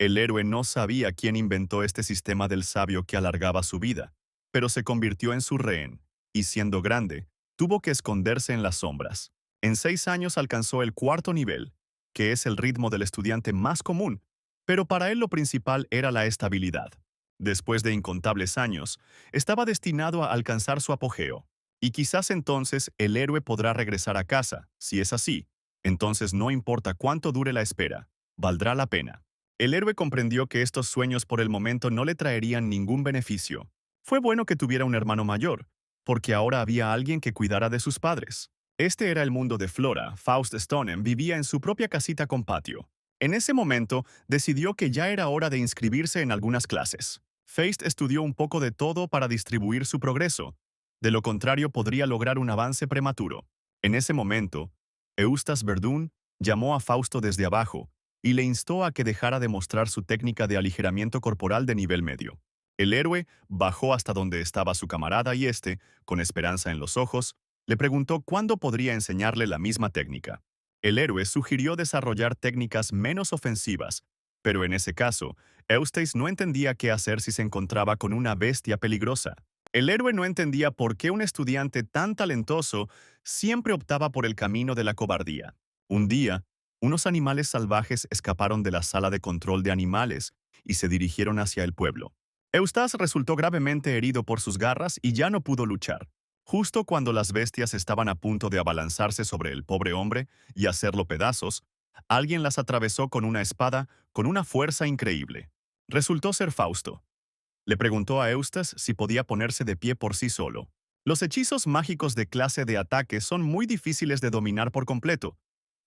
El héroe no sabía quién inventó este sistema del sabio que alargaba su vida, pero se convirtió en su rehén, y siendo grande, tuvo que esconderse en las sombras. En 6 años alcanzó el cuarto nivel, que es el ritmo del estudiante más común, pero para él lo principal era la estabilidad. Después de incontables años, estaba destinado a alcanzar su apogeo, y quizás entonces el héroe podrá regresar a casa. Si es así, entonces no importa cuánto dure la espera, valdrá la pena. El héroe comprendió que estos sueños por el momento no le traerían ningún beneficio. Fue bueno que tuviera un hermano mayor, porque ahora había alguien que cuidara de sus padres. Este era el mundo de Flora. Faust Stonem vivía en su propia casita con patio. En ese momento, decidió que ya era hora de inscribirse en algunas clases. Feist estudió un poco de todo para distribuir su progreso. De lo contrario, podría lograr un avance prematuro. En ese momento, Eustace Verdun llamó a Fausto desde abajo y le instó a que dejara de mostrar su técnica de aligeramiento corporal de nivel medio. El héroe bajó hasta donde estaba su camarada y este, con esperanza en los ojos, le preguntó cuándo podría enseñarle la misma técnica. El héroe sugirió desarrollar técnicas menos ofensivas, pero en ese caso, Eustace no entendía qué hacer si se encontraba con una bestia peligrosa. El héroe no entendía por qué un estudiante tan talentoso siempre optaba por el camino de la cobardía. Un día, unos animales salvajes escaparon de la sala de control de animales y se dirigieron hacia el pueblo. Eustace resultó gravemente herido por sus garras y ya no pudo luchar. Justo cuando las bestias estaban a punto de abalanzarse sobre el pobre hombre y hacerlo pedazos, alguien las atravesó con una espada con una fuerza increíble. Resultó ser Fausto. Le preguntó a Eustace si podía ponerse de pie por sí solo. Los hechizos mágicos de clase de ataque son muy difíciles de dominar por completo,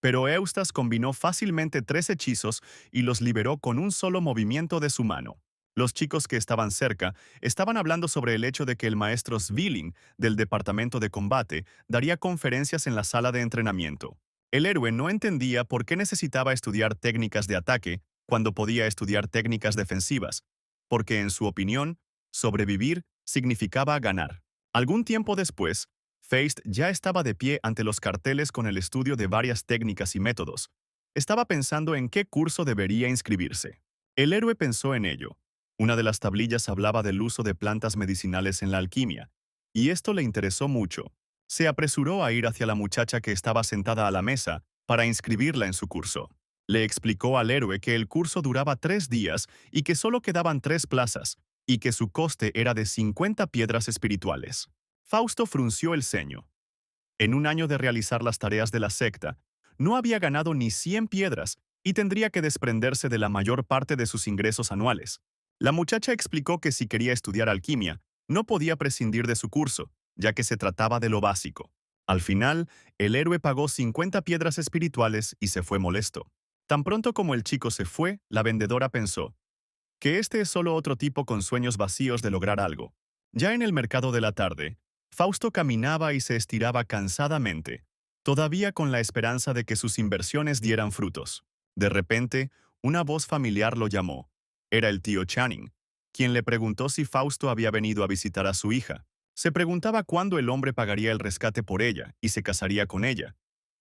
pero Eustace combinó fácilmente 3 hechizos y los liberó con un solo movimiento de su mano. Los chicos que estaban cerca estaban hablando sobre el hecho de que el maestro Svilling, del departamento de combate, daría conferencias en la sala de entrenamiento. El héroe no entendía por qué necesitaba estudiar técnicas de ataque cuando podía estudiar técnicas defensivas, porque en su opinión, sobrevivir significaba ganar. Algún tiempo después, Feist ya estaba de pie ante los carteles con el estudio de varias técnicas y métodos. Estaba pensando en qué curso debería inscribirse. El héroe pensó en ello. Una de las tablillas hablaba del uso de plantas medicinales en la alquimia, y esto le interesó mucho. Se apresuró a ir hacia la muchacha que estaba sentada a la mesa para inscribirla en su curso. Le explicó al héroe que el curso duraba 3 días y que solo quedaban 3 plazas, y que su coste era de 50 piedras espirituales. Fausto frunció el ceño. En un año de realizar las tareas de la secta, no había ganado ni 100 piedras y tendría que desprenderse de la mayor parte de sus ingresos anuales. La muchacha explicó que si quería estudiar alquimia, no podía prescindir de su curso, ya que se trataba de lo básico. Al final, el héroe pagó 50 piedras espirituales y se fue molesto. Tan pronto como el chico se fue, la vendedora pensó que este es solo otro tipo con sueños vacíos de lograr algo. Ya en el mercado de la tarde, Fausto caminaba y se estiraba cansadamente, todavía con la esperanza de que sus inversiones dieran frutos. De repente, una voz familiar lo llamó. Era el tío Channing, quien le preguntó si Fausto había venido a visitar a su hija. Se preguntaba cuándo el hombre pagaría el rescate por ella y se casaría con ella.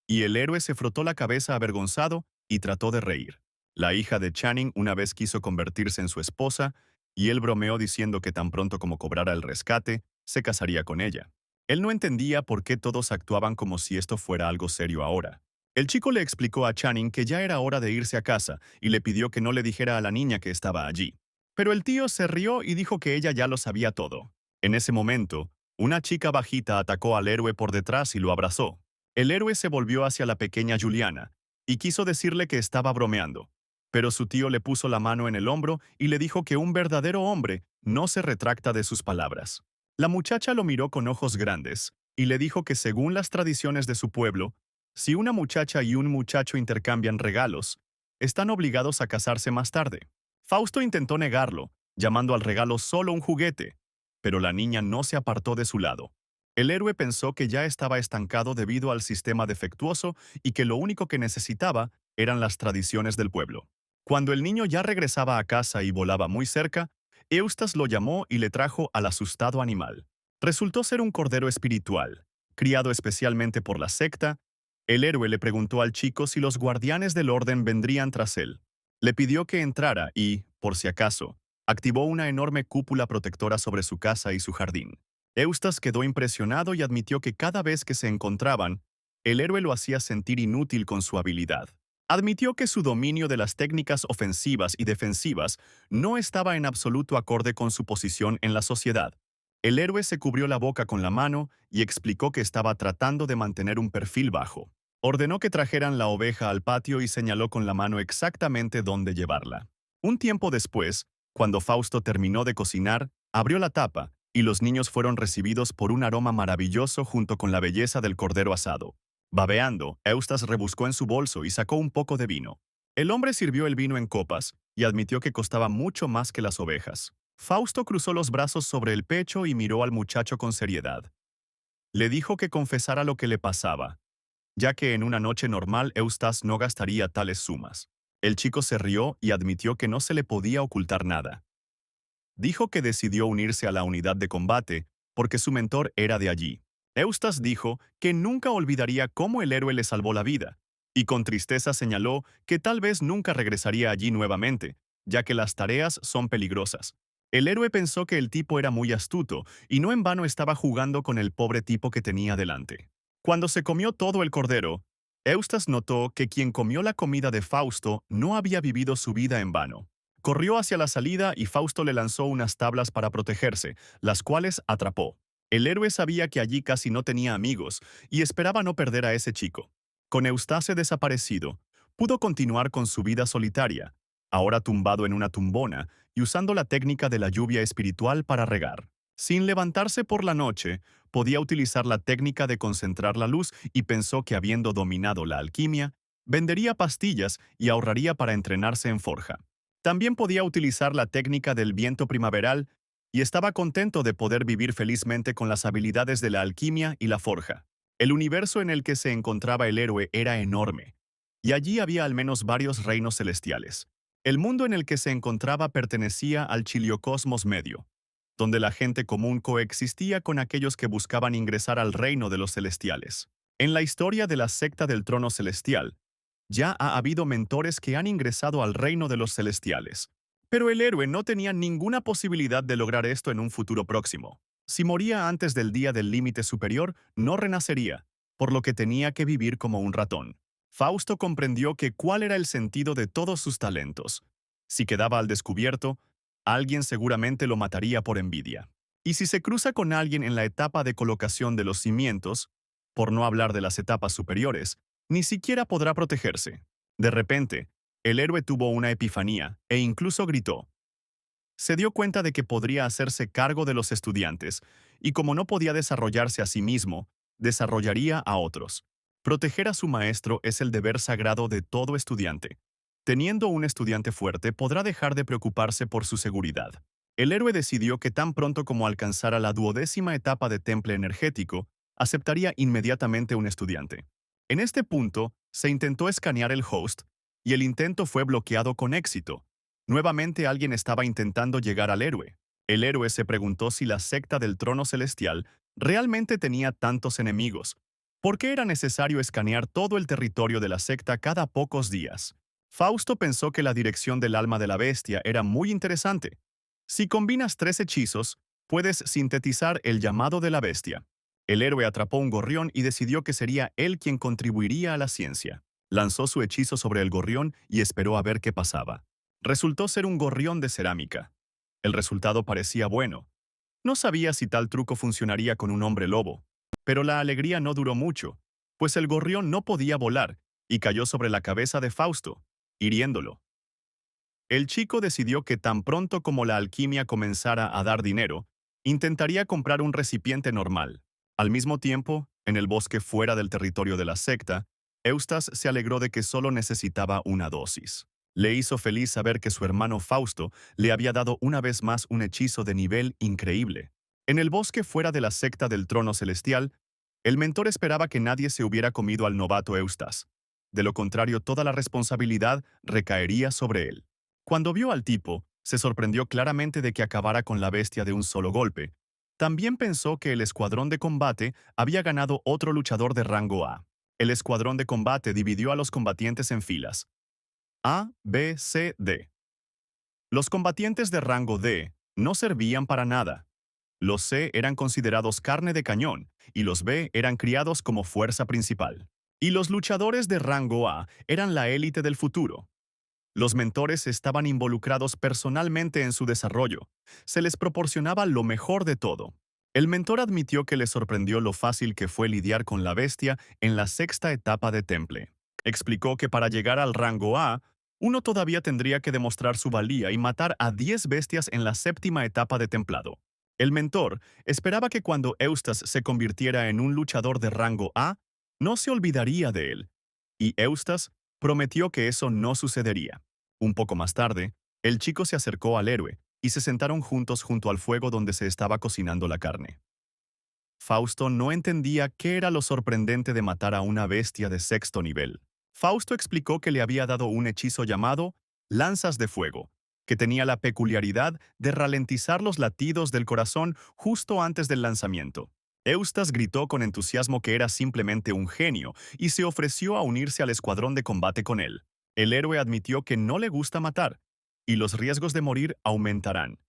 Y el héroe se frotó la cabeza avergonzado y trató de reír. La hija de Channing una vez quiso convertirse en su esposa, y él bromeó diciendo que tan pronto como cobrara el rescate, se casaría con ella. Él no entendía por qué todos actuaban como si esto fuera algo serio ahora. El chico le explicó a Channing que ya era hora de irse a casa y le pidió que no le dijera a la niña que estaba allí. Pero el tío se rió y dijo que ella ya lo sabía todo. En ese momento, una chica bajita atacó al héroe por detrás y lo abrazó. El héroe se volvió hacia la pequeña Juliana y quiso decirle que estaba bromeando, pero su tío le puso la mano en el hombro y le dijo que un verdadero hombre no se retracta de sus palabras. La muchacha lo miró con ojos grandes y le dijo que según las tradiciones de su pueblo, si una muchacha y un muchacho intercambian regalos, están obligados a casarse más tarde. Fausto intentó negarlo, llamando al regalo solo un juguete, pero la niña no se apartó de su lado. El héroe pensó que ya estaba estancado debido al sistema defectuoso y que lo único que necesitaba eran las tradiciones del pueblo. Cuando el niño ya regresaba a casa y volaba muy cerca, Eustace lo llamó y le trajo al asustado animal. Resultó ser un cordero espiritual, criado especialmente por la secta. El héroe le preguntó al chico si los guardianes del orden vendrían tras él. Le pidió que entrara y, por si acaso, activó una enorme cúpula protectora sobre su casa y su jardín. Eustas quedó impresionado y admitió que cada vez que se encontraban, el héroe lo hacía sentir inútil con su habilidad. Admitió que su dominio de las técnicas ofensivas y defensivas no estaba en absoluto acorde con su posición en la sociedad. El héroe se cubrió la boca con la mano y explicó que estaba tratando de mantener un perfil bajo. Ordenó que trajeran la oveja al patio y señaló con la mano exactamente dónde llevarla. Un tiempo después, cuando Fausto terminó de cocinar, abrió la tapa y los niños fueron recibidos por un aroma maravilloso junto con la belleza del cordero asado. Babeando, Eustas rebuscó en su bolso y sacó un poco de vino. El hombre sirvió el vino en copas y admitió que costaba mucho más que las ovejas. Fausto cruzó los brazos sobre el pecho y miró al muchacho con seriedad. Le dijo que confesara lo que le pasaba, ya que en una noche normal Eustas no gastaría tales sumas. El chico se rió y admitió que no se le podía ocultar nada. Dijo que decidió unirse a la unidad de combate porque su mentor era de allí. Eustas dijo que nunca olvidaría cómo el héroe le salvó la vida, y con tristeza señaló que tal vez nunca regresaría allí nuevamente, ya que las tareas son peligrosas. El héroe pensó que el tipo era muy astuto, y no en vano estaba jugando con el pobre tipo que tenía delante. Cuando se comió todo el cordero, Eustas notó que quien comió la comida de Fausto no había vivido su vida en vano. Corrió hacia la salida y Fausto le lanzó unas tablas para protegerse, las cuales atrapó. El héroe sabía que allí casi no tenía amigos y esperaba no perder a ese chico. Con Eustace desaparecido, pudo continuar con su vida solitaria, ahora tumbado en una tumbona y usando la técnica de la lluvia espiritual para regar. Sin levantarse por la noche, podía utilizar la técnica de concentrar la luz y pensó que habiendo dominado la alquimia, vendería pastillas y ahorraría para entrenarse en forja. También podía utilizar la técnica del viento primaveral y estaba contento de poder vivir felizmente con las habilidades de la alquimia y la forja. El universo en el que se encontraba el héroe era enorme, y allí había al menos varios reinos celestiales. El mundo en el que se encontraba pertenecía al Chiliocosmos Medio, donde la gente común coexistía con aquellos que buscaban ingresar al reino de los celestiales. En la historia de la secta del trono celestial, ya ha habido mentores que han ingresado al reino de los celestiales. Pero el héroe no tenía ninguna posibilidad de lograr esto en un futuro próximo. Si moría antes del día del límite superior, no renacería, por lo que tenía que vivir como un ratón. Fausto comprendió que cuál era el sentido de todos sus talentos. Si quedaba al descubierto, alguien seguramente lo mataría por envidia. Y si se cruza con alguien en la etapa de colocación de los cimientos, por no hablar de las etapas superiores, ni siquiera podrá protegerse. De repente, el héroe tuvo una epifanía e incluso gritó. Se dio cuenta de que podría hacerse cargo de los estudiantes, y como no podía desarrollarse a sí mismo, desarrollaría a otros. Proteger a su maestro es el deber sagrado de todo estudiante. Teniendo un estudiante fuerte, podrá dejar de preocuparse por su seguridad. El héroe decidió que tan pronto como alcanzara la 12ª etapa de temple energético, aceptaría inmediatamente un estudiante. En este punto, se intentó escanear el host, y el intento fue bloqueado con éxito. Nuevamente alguien estaba intentando llegar al héroe. El héroe se preguntó si la secta del trono celestial realmente tenía tantos enemigos. ¿Por qué era necesario escanear todo el territorio de la secta cada pocos días? Fausto pensó que la dirección del alma de la bestia era muy interesante. Si combinas 3 hechizos, puedes sintetizar el llamado de la bestia. El héroe atrapó un gorrión y decidió que sería él quien contribuiría a la ciencia. Lanzó su hechizo sobre el gorrión y esperó a ver qué pasaba. Resultó ser un gorrión de cerámica. El resultado parecía bueno. No sabía si tal truco funcionaría con un hombre lobo, pero la alegría no duró mucho, pues el gorrión no podía volar y cayó sobre la cabeza de Fausto, hiriéndolo. El chico decidió que tan pronto como la alquimia comenzara a dar dinero, intentaría comprar un recipiente normal. Al mismo tiempo, en el bosque fuera del territorio de la secta, Eustas se alegró de que solo necesitaba una dosis. Le hizo feliz saber que su hermano Fausto le había dado una vez más un hechizo de nivel increíble. En el bosque fuera de la secta del trono celestial, el mentor esperaba que nadie se hubiera comido al novato Eustas. De lo contrario, toda la responsabilidad recaería sobre él. Cuando vio al tipo, se sorprendió claramente de que acabara con la bestia de un solo golpe. También pensó que el escuadrón de combate había ganado otro luchador de rango A. El escuadrón de combate dividió a los combatientes en filas. A, B, C, D. Los combatientes de rango D no servían para nada. Los C eran considerados carne de cañón y los B eran criados como fuerza principal. Y los luchadores de rango A eran la élite del futuro. Los mentores estaban involucrados personalmente en su desarrollo. Se les proporcionaba lo mejor de todo. El mentor admitió que le sorprendió lo fácil que fue lidiar con la bestia en la sexta etapa de Temple. Explicó que para llegar al rango A, uno todavía tendría que demostrar su valía y matar a 10 bestias en la séptima etapa de Templado. El mentor esperaba que cuando Eustas se convirtiera en un luchador de rango A, no se olvidaría de él. Y Eustas prometió que eso no sucedería. Un poco más tarde, el chico se acercó al héroe y se sentaron juntos junto al fuego donde se estaba cocinando la carne. Fausto no entendía qué era lo sorprendente de matar a una bestia de sexto nivel. Fausto explicó que le había dado un hechizo llamado Lanzas de Fuego, que tenía la peculiaridad de ralentizar los latidos del corazón justo antes del lanzamiento. Eustas gritó con entusiasmo que era simplemente un genio y se ofreció a unirse al escuadrón de combate con él. El héroe admitió que no le gusta matar, y los riesgos de morir aumentarán.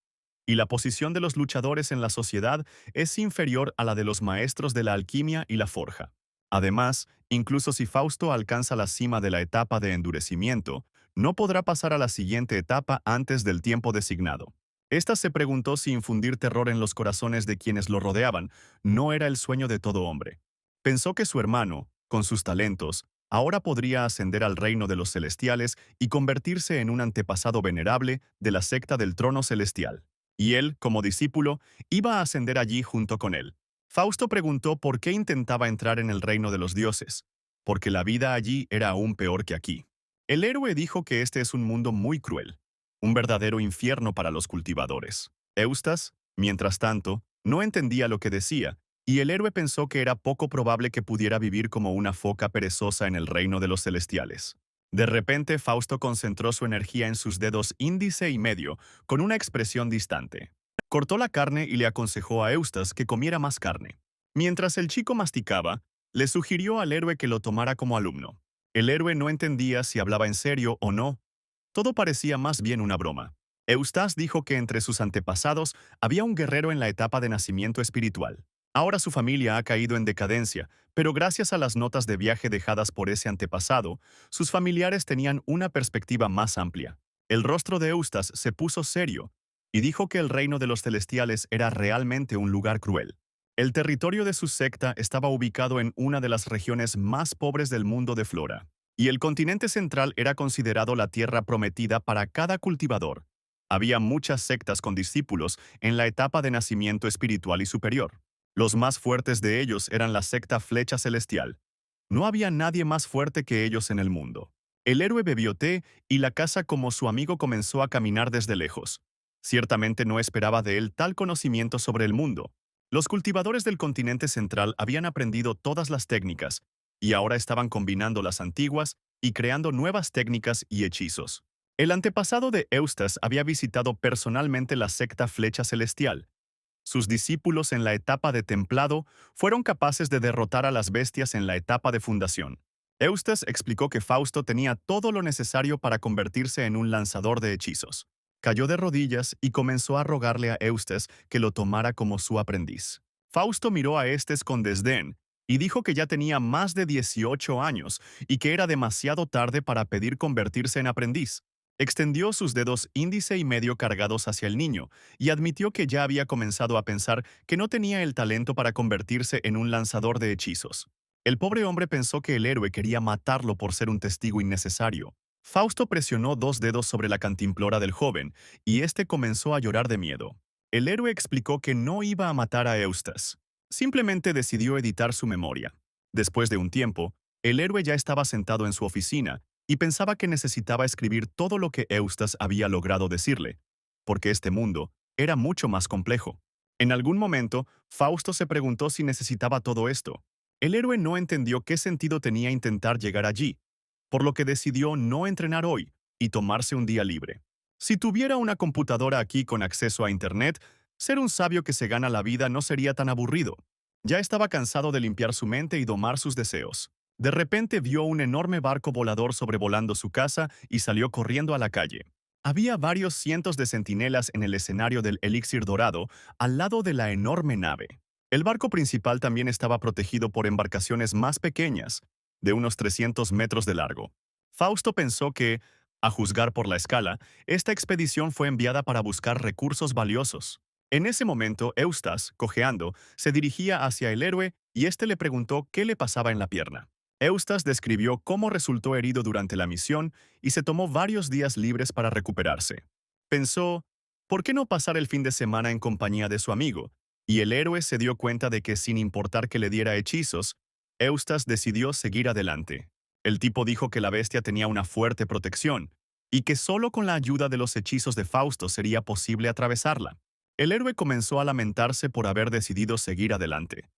Y la posición de los luchadores en la sociedad es inferior a la de los maestros de la alquimia y la forja. Además, incluso si Fausto alcanza la cima de la etapa de endurecimiento, no podrá pasar a la siguiente etapa antes del tiempo designado. Esta se preguntó si infundir terror en los corazones de quienes lo rodeaban no era el sueño de todo hombre. Pensó que su hermano, con sus talentos, ahora podría ascender al reino de los celestiales y convertirse en un antepasado venerable de la secta del trono celestial. Y él, como discípulo, iba a ascender allí junto con él. Fausto preguntó por qué intentaba entrar en el reino de los dioses, porque la vida allí era aún peor que aquí. El héroe dijo que este es un mundo muy cruel, un verdadero infierno para los cultivadores. Eustas, mientras tanto, no entendía lo que decía, y el héroe pensó que era poco probable que pudiera vivir como una foca perezosa en el reino de los celestiales. De repente, Fausto concentró su energía en sus dedos índice y medio, con una expresión distante. Cortó la carne y le aconsejó a Eustas que comiera más carne. Mientras el chico masticaba, le sugirió al héroe que lo tomara como alumno. El héroe no entendía si hablaba en serio o no. Todo parecía más bien una broma. Eustas dijo que entre sus antepasados había un guerrero en la etapa de nacimiento espiritual. Ahora su familia ha caído en decadencia, pero gracias a las notas de viaje dejadas por ese antepasado, sus familiares tenían una perspectiva más amplia. El rostro de Eustas se puso serio y dijo que el reino de los celestiales era realmente un lugar cruel. El territorio de su secta estaba ubicado en una de las regiones más pobres del mundo de flora, y el continente central era considerado la tierra prometida para cada cultivador. Había muchas sectas con discípulos en la etapa de nacimiento espiritual y superior. Los más fuertes de ellos eran la secta Flecha Celestial. No había nadie más fuerte que ellos en el mundo. El héroe bebió té y la casa como su amigo comenzó a caminar desde lejos. Ciertamente no esperaba de él tal conocimiento sobre el mundo. Los cultivadores del continente central habían aprendido todas las técnicas, y ahora estaban combinando las antiguas y creando nuevas técnicas y hechizos. El antepasado de Eustas había visitado personalmente la secta Flecha Celestial. Sus discípulos en la etapa de templado fueron capaces de derrotar a las bestias en la etapa de fundación. Eustas explicó que Fausto tenía todo lo necesario para convertirse en un lanzador de hechizos. Cayó de rodillas y comenzó a rogarle a Eustas que lo tomara como su aprendiz. Fausto miró a Estes con desdén y dijo que ya tenía más de 18 años y que era demasiado tarde para pedir convertirse en aprendiz. Extendió sus dedos índice y medio cargados hacia el niño y admitió que ya había comenzado a pensar que no tenía el talento para convertirse en un lanzador de hechizos. El pobre hombre pensó que el héroe quería matarlo por ser un testigo innecesario. Fausto presionó 2 dedos sobre la cantimplora del joven y éste comenzó a llorar de miedo. El héroe explicó que no iba a matar a Eustas. Simplemente decidió editar su memoria. Después de un tiempo, el héroe ya estaba sentado en su oficina y pensaba que necesitaba escribir todo lo que Eustas había logrado decirle, porque este mundo era mucho más complejo. En algún momento, Fausto se preguntó si necesitaba todo esto. El héroe no entendió qué sentido tenía intentar llegar allí, por lo que decidió no entrenar hoy y tomarse un día libre. Si tuviera una computadora aquí con acceso a Internet, ser un sabio que se gana la vida no sería tan aburrido. Ya estaba cansado de limpiar su mente y domar sus deseos. De repente vio un enorme barco volador sobrevolando su casa y salió corriendo a la calle. Había varios cientos de centinelas en el escenario del elixir dorado, al lado de la enorme nave. El barco principal también estaba protegido por embarcaciones más pequeñas, de unos 300 metros de largo. Fausto pensó que, a juzgar por la escala, esta expedición fue enviada para buscar recursos valiosos. En ese momento, Eustas, cojeando, se dirigía hacia el héroe y éste le preguntó qué le pasaba en la pierna. Eustas describió cómo resultó herido durante la misión y se tomó varios días libres para recuperarse. Pensó, ¿por qué no pasar el fin de semana en compañía de su amigo? Y el héroe se dio cuenta de que sin importar que le diera hechizos, Eustas decidió seguir adelante. El tipo dijo que la bestia tenía una fuerte protección y que solo con la ayuda de los hechizos de Fausto sería posible atravesarla. El héroe comenzó a lamentarse por haber decidido seguir adelante.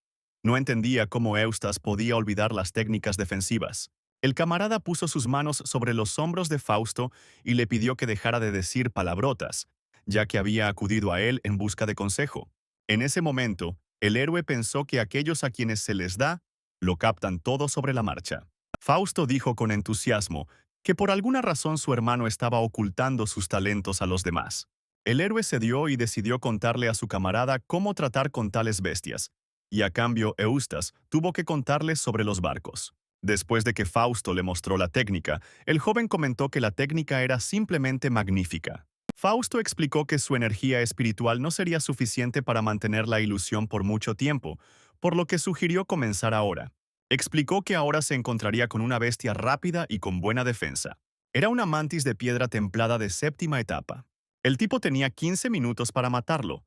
No entendía cómo Eustas podía olvidar las técnicas defensivas. El camarada puso sus manos sobre los hombros de Fausto y le pidió que dejara de decir palabrotas, ya que había acudido a él en busca de consejo. En ese momento, el héroe pensó que aquellos a quienes se les da, lo captan todo sobre la marcha. Fausto dijo con entusiasmo que por alguna razón su hermano estaba ocultando sus talentos a los demás. El héroe cedió y decidió contarle a su camarada cómo tratar con tales bestias, y a cambio Eustas tuvo que contarles sobre los barcos. Después de que Fausto le mostró la técnica, el joven comentó que la técnica era simplemente magnífica. Fausto explicó que su energía espiritual no sería suficiente para mantener la ilusión por mucho tiempo, por lo que sugirió comenzar ahora. Explicó que ahora se encontraría con una bestia rápida y con buena defensa. Era una mantis de piedra templada de séptima etapa. El tipo tenía 15 minutos para matarlo,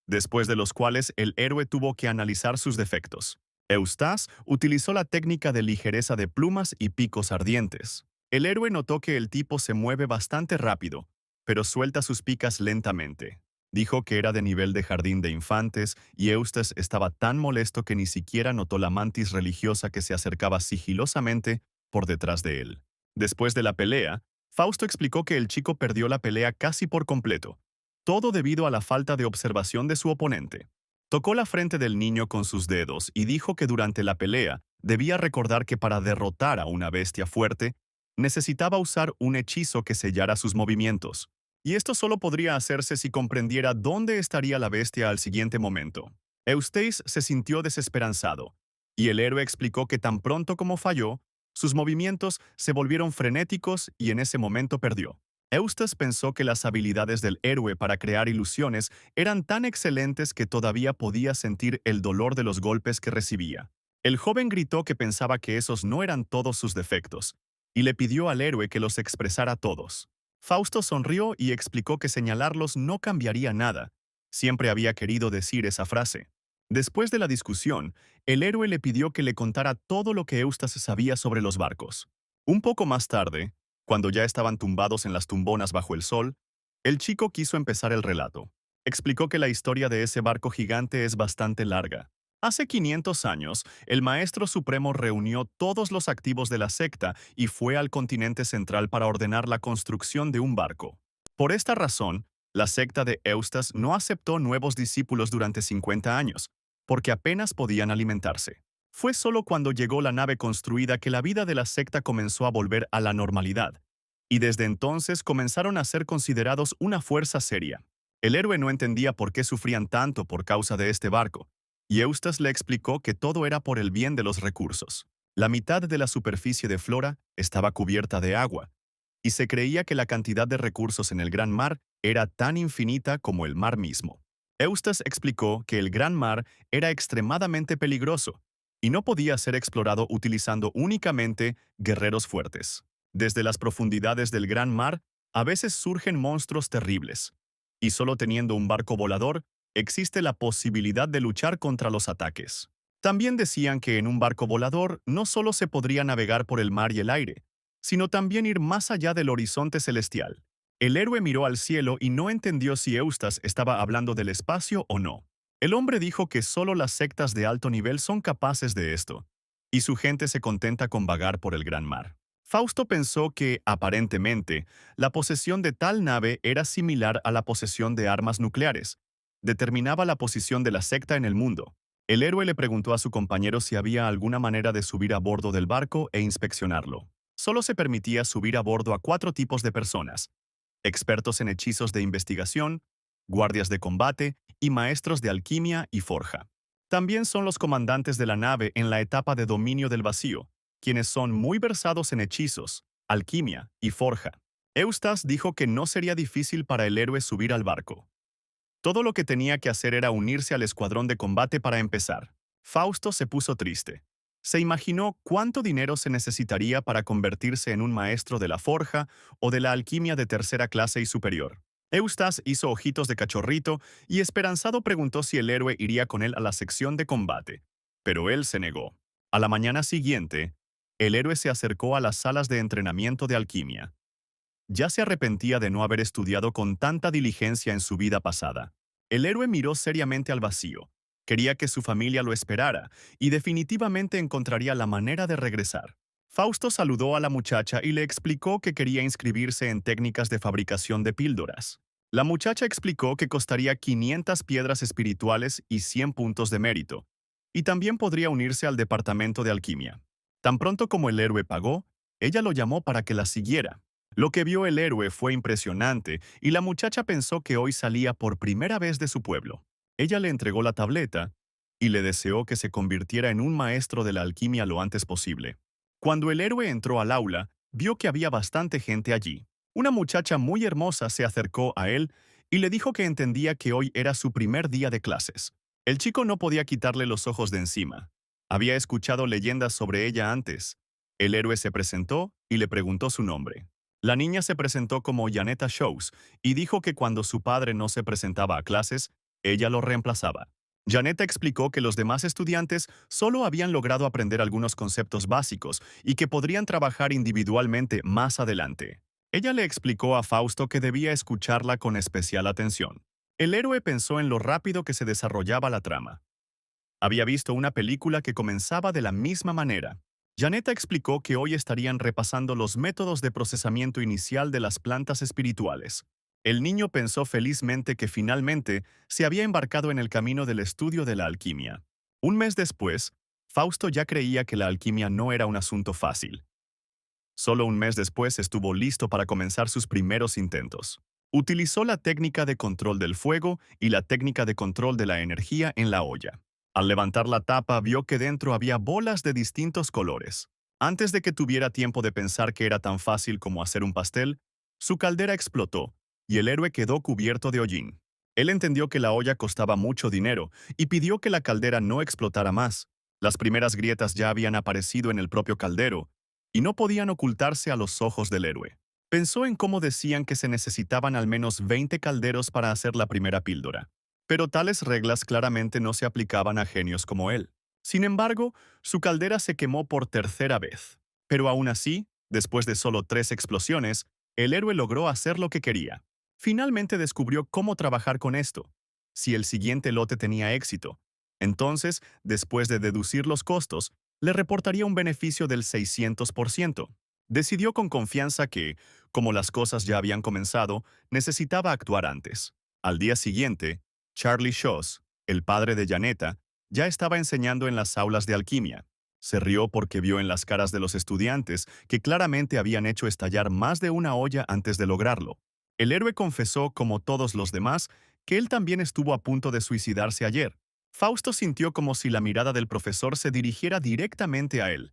después de los cuales el héroe tuvo que analizar sus defectos. Eustas utilizó la técnica de ligereza de plumas y picos ardientes. El héroe notó que el tipo se mueve bastante rápido, pero suelta sus picas lentamente. Dijo que era de nivel de jardín de infantes y Eustas estaba tan molesto que ni siquiera notó la mantis religiosa que se acercaba sigilosamente por detrás de él. Después de la pelea, Fausto explicó que el chico perdió la pelea casi por completo, todo debido a la falta de observación de su oponente. Tocó la frente del niño con sus dedos y dijo que durante la pelea debía recordar que para derrotar a una bestia fuerte, necesitaba usar un hechizo que sellara sus movimientos. Y esto solo podría hacerse si comprendiera dónde estaría la bestia al siguiente momento. Eustace se sintió desesperanzado, y el héroe explicó que tan pronto como falló, sus movimientos se volvieron frenéticos y en ese momento perdió. Eustace pensó que las habilidades del héroe para crear ilusiones eran tan excelentes que todavía podía sentir el dolor de los golpes que recibía. El joven gritó que pensaba que esos no eran todos sus defectos, y le pidió al héroe que los expresara todos. Fausto sonrió y explicó que señalarlos no cambiaría nada. Siempre había querido decir esa frase. Después de la discusión, el héroe le pidió que le contara todo lo que Eustace sabía sobre los barcos. Un poco más tarde, cuando ya estaban tumbados en las tumbonas bajo el sol, el chico quiso empezar el relato. Explicó que la historia de ese barco gigante es bastante larga. Hace 500 años, el Maestro Supremo reunió todos los activos de la secta y fue al continente central para ordenar la construcción de un barco. Por esta razón, la secta de Eustas no aceptó nuevos discípulos durante 50 años, porque apenas podían alimentarse. Fue solo cuando llegó la nave construida que la vida de la secta comenzó a volver a la normalidad, y desde entonces comenzaron a ser considerados una fuerza seria. El héroe no entendía por qué sufrían tanto por causa de este barco, y Eustace le explicó que todo era por el bien de los recursos. La mitad de la superficie de Flora estaba cubierta de agua, y se creía que la cantidad de recursos en el Gran Mar era tan infinita como el mar mismo. Eustace explicó que el Gran Mar era extremadamente peligroso y no podía ser explorado utilizando únicamente guerreros fuertes. Desde las profundidades del Gran Mar, a veces surgen monstruos terribles, y solo teniendo un barco volador, existe la posibilidad de luchar contra los ataques. También decían que en un barco volador no solo se podría navegar por el mar y el aire, sino también ir más allá del horizonte celestial. El héroe miró al cielo y no entendió si Eustas estaba hablando del espacio o no. El hombre dijo que solo las sectas de alto nivel son capaces de esto, y su gente se contenta con vagar por el gran mar. Fausto pensó que, aparentemente, la posesión de tal nave era similar a la posesión de armas nucleares. Determinaba la posición de la secta en el mundo. El héroe le preguntó a su compañero si había alguna manera de subir a bordo del barco e inspeccionarlo. Solo se permitía subir a bordo a 4 tipos de personas: expertos en hechizos de investigación, guardias de combate y maestros de alquimia y forja. También son los comandantes de la nave en la etapa de dominio del vacío, quienes son muy versados en hechizos, alquimia y forja. Eustace dijo que no sería difícil para el héroe subir al barco. Todo lo que tenía que hacer era unirse al escuadrón de combate para empezar. Fausto se puso triste. Se imaginó cuánto dinero se necesitaría para convertirse en un maestro de la forja o de la alquimia de tercera clase y superior. Eustace hizo ojitos de cachorrito y esperanzado preguntó si el héroe iría con él a la sección de combate. Pero él se negó. A la mañana siguiente, el héroe se acercó a las salas de entrenamiento de alquimia. Ya se arrepentía de no haber estudiado con tanta diligencia en su vida pasada. El héroe miró seriamente al vacío. Quería que su familia lo esperara y definitivamente encontraría la manera de regresar. Fausto saludó a la muchacha y le explicó que quería inscribirse en técnicas de fabricación de píldoras. La muchacha explicó que costaría 500 piedras espirituales y 100 puntos de mérito, y también podría unirse al departamento de alquimia. Tan pronto como el héroe pagó, ella lo llamó para que la siguiera. Lo que vio el héroe fue impresionante y la muchacha pensó que hoy salía por primera vez de su pueblo. Ella le entregó la tableta y le deseó que se convirtiera en un maestro de la alquimia lo antes posible. Cuando el héroe entró al aula, vio que había bastante gente allí. Una muchacha muy hermosa se acercó a él y le dijo que entendía que hoy era su primer día de clases. El chico no podía quitarle los ojos de encima. Había escuchado leyendas sobre ella antes. El héroe se presentó y le preguntó su nombre. La niña se presentó como Janetta Shows y dijo que cuando su padre no se presentaba a clases, ella lo reemplazaba. Janetta explicó que los demás estudiantes solo habían logrado aprender algunos conceptos básicos y que podrían trabajar individualmente más adelante. Ella le explicó a Fausto que debía escucharla con especial atención. El héroe pensó en lo rápido que se desarrollaba la trama. Había visto una película que comenzaba de la misma manera. Janetta explicó que hoy estarían repasando los métodos de procesamiento inicial de las plantas espirituales. El niño pensó felizmente que finalmente se había embarcado en el camino del estudio de la alquimia. Un mes después, Fausto ya creía que la alquimia no era un asunto fácil. Solo un mes después estuvo listo para comenzar sus primeros intentos. Utilizó la técnica de control del fuego y la técnica de control de la energía en la olla. Al levantar la tapa, vio que dentro había bolas de distintos colores. Antes de que tuviera tiempo de pensar que era tan fácil como hacer un pastel, su caldera explotó y el héroe quedó cubierto de hollín. Él entendió que la olla costaba mucho dinero y pidió que la caldera no explotara más. Las primeras grietas ya habían aparecido en el propio caldero y no podían ocultarse a los ojos del héroe. Pensó en cómo decían que se necesitaban al menos 20 calderos para hacer la primera píldora. Pero tales reglas claramente no se aplicaban a genios como él. Sin embargo, su caldera se quemó por tercera vez. Pero aún así, después de solo 3 explosiones, el héroe logró hacer lo que quería. Finalmente descubrió cómo trabajar con esto. Si el siguiente lote tenía éxito, entonces, después de deducir los costos, le reportaría un beneficio del 600%. Decidió con confianza que, como las cosas ya habían comenzado, necesitaba actuar antes. Al día siguiente, Charlie Shows, el padre de Janetta, ya estaba enseñando en las aulas de alquimia. Se rió porque vio en las caras de los estudiantes que claramente habían hecho estallar más de una olla antes de lograrlo. El héroe confesó, como todos los demás, que él también estuvo a punto de suicidarse ayer. Fausto sintió como si la mirada del profesor se dirigiera directamente a él,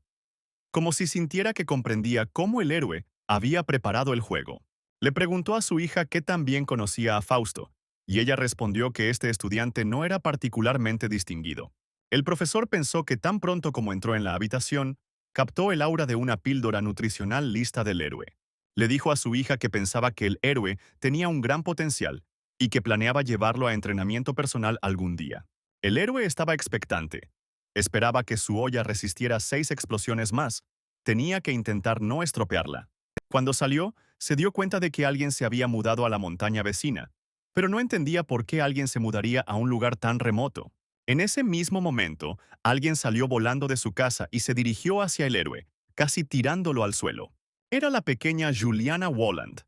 como si sintiera que comprendía cómo el héroe había preparado el juego. Le preguntó a su hija qué tan bien conocía a Fausto, y ella respondió que este estudiante no era particularmente distinguido. El profesor pensó que tan pronto como entró en la habitación, captó el aura de una píldora nutricional lista del héroe. Le dijo a su hija que pensaba que el héroe tenía un gran potencial y que planeaba llevarlo a entrenamiento personal algún día. El héroe estaba expectante. Esperaba que su olla resistiera 6 explosiones más. Tenía que intentar no estropearla. Cuando salió, se dio cuenta de que alguien se había mudado a la montaña vecina, pero no entendía por qué alguien se mudaría a un lugar tan remoto. En ese mismo momento, alguien salió volando de su casa y se dirigió hacia el héroe, casi tirándolo al suelo. Era la pequeña Juliana Walland.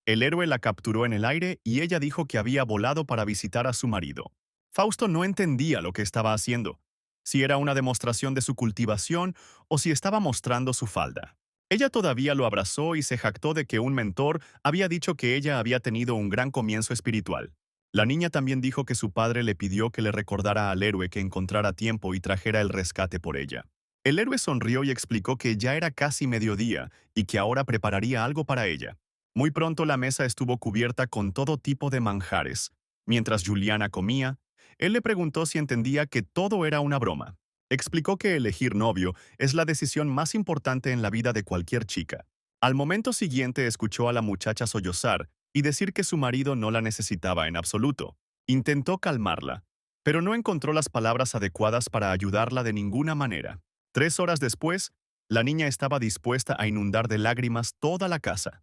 El héroe la capturó en el aire y ella dijo que había volado para visitar a su marido. Fausto no entendía lo que estaba haciendo. si era una demostración de su cultivación o si estaba mostrando su falda. Ella todavía lo abrazó y se jactó de que un mentor había dicho que ella había tenido un gran comienzo espiritual. La niña también dijo que su padre le pidió que le recordara al héroe que encontrara tiempo y trajera el rescate por ella. El héroe sonrió y explicó que ya era casi mediodía y que ahora prepararía algo para ella. Muy pronto la mesa estuvo cubierta con todo tipo de manjares. Mientras Juliana comía, él le preguntó si entendía que todo era una broma. Explicó que elegir novio es la decisión más importante en la vida de cualquier chica. Al momento siguiente escuchó a la muchacha sollozar y decir que su marido no la necesitaba en absoluto. Intentó calmarla, pero no encontró las palabras adecuadas para ayudarla de ninguna manera. 3 horas después, la niña estaba dispuesta a inundar de lágrimas toda la casa.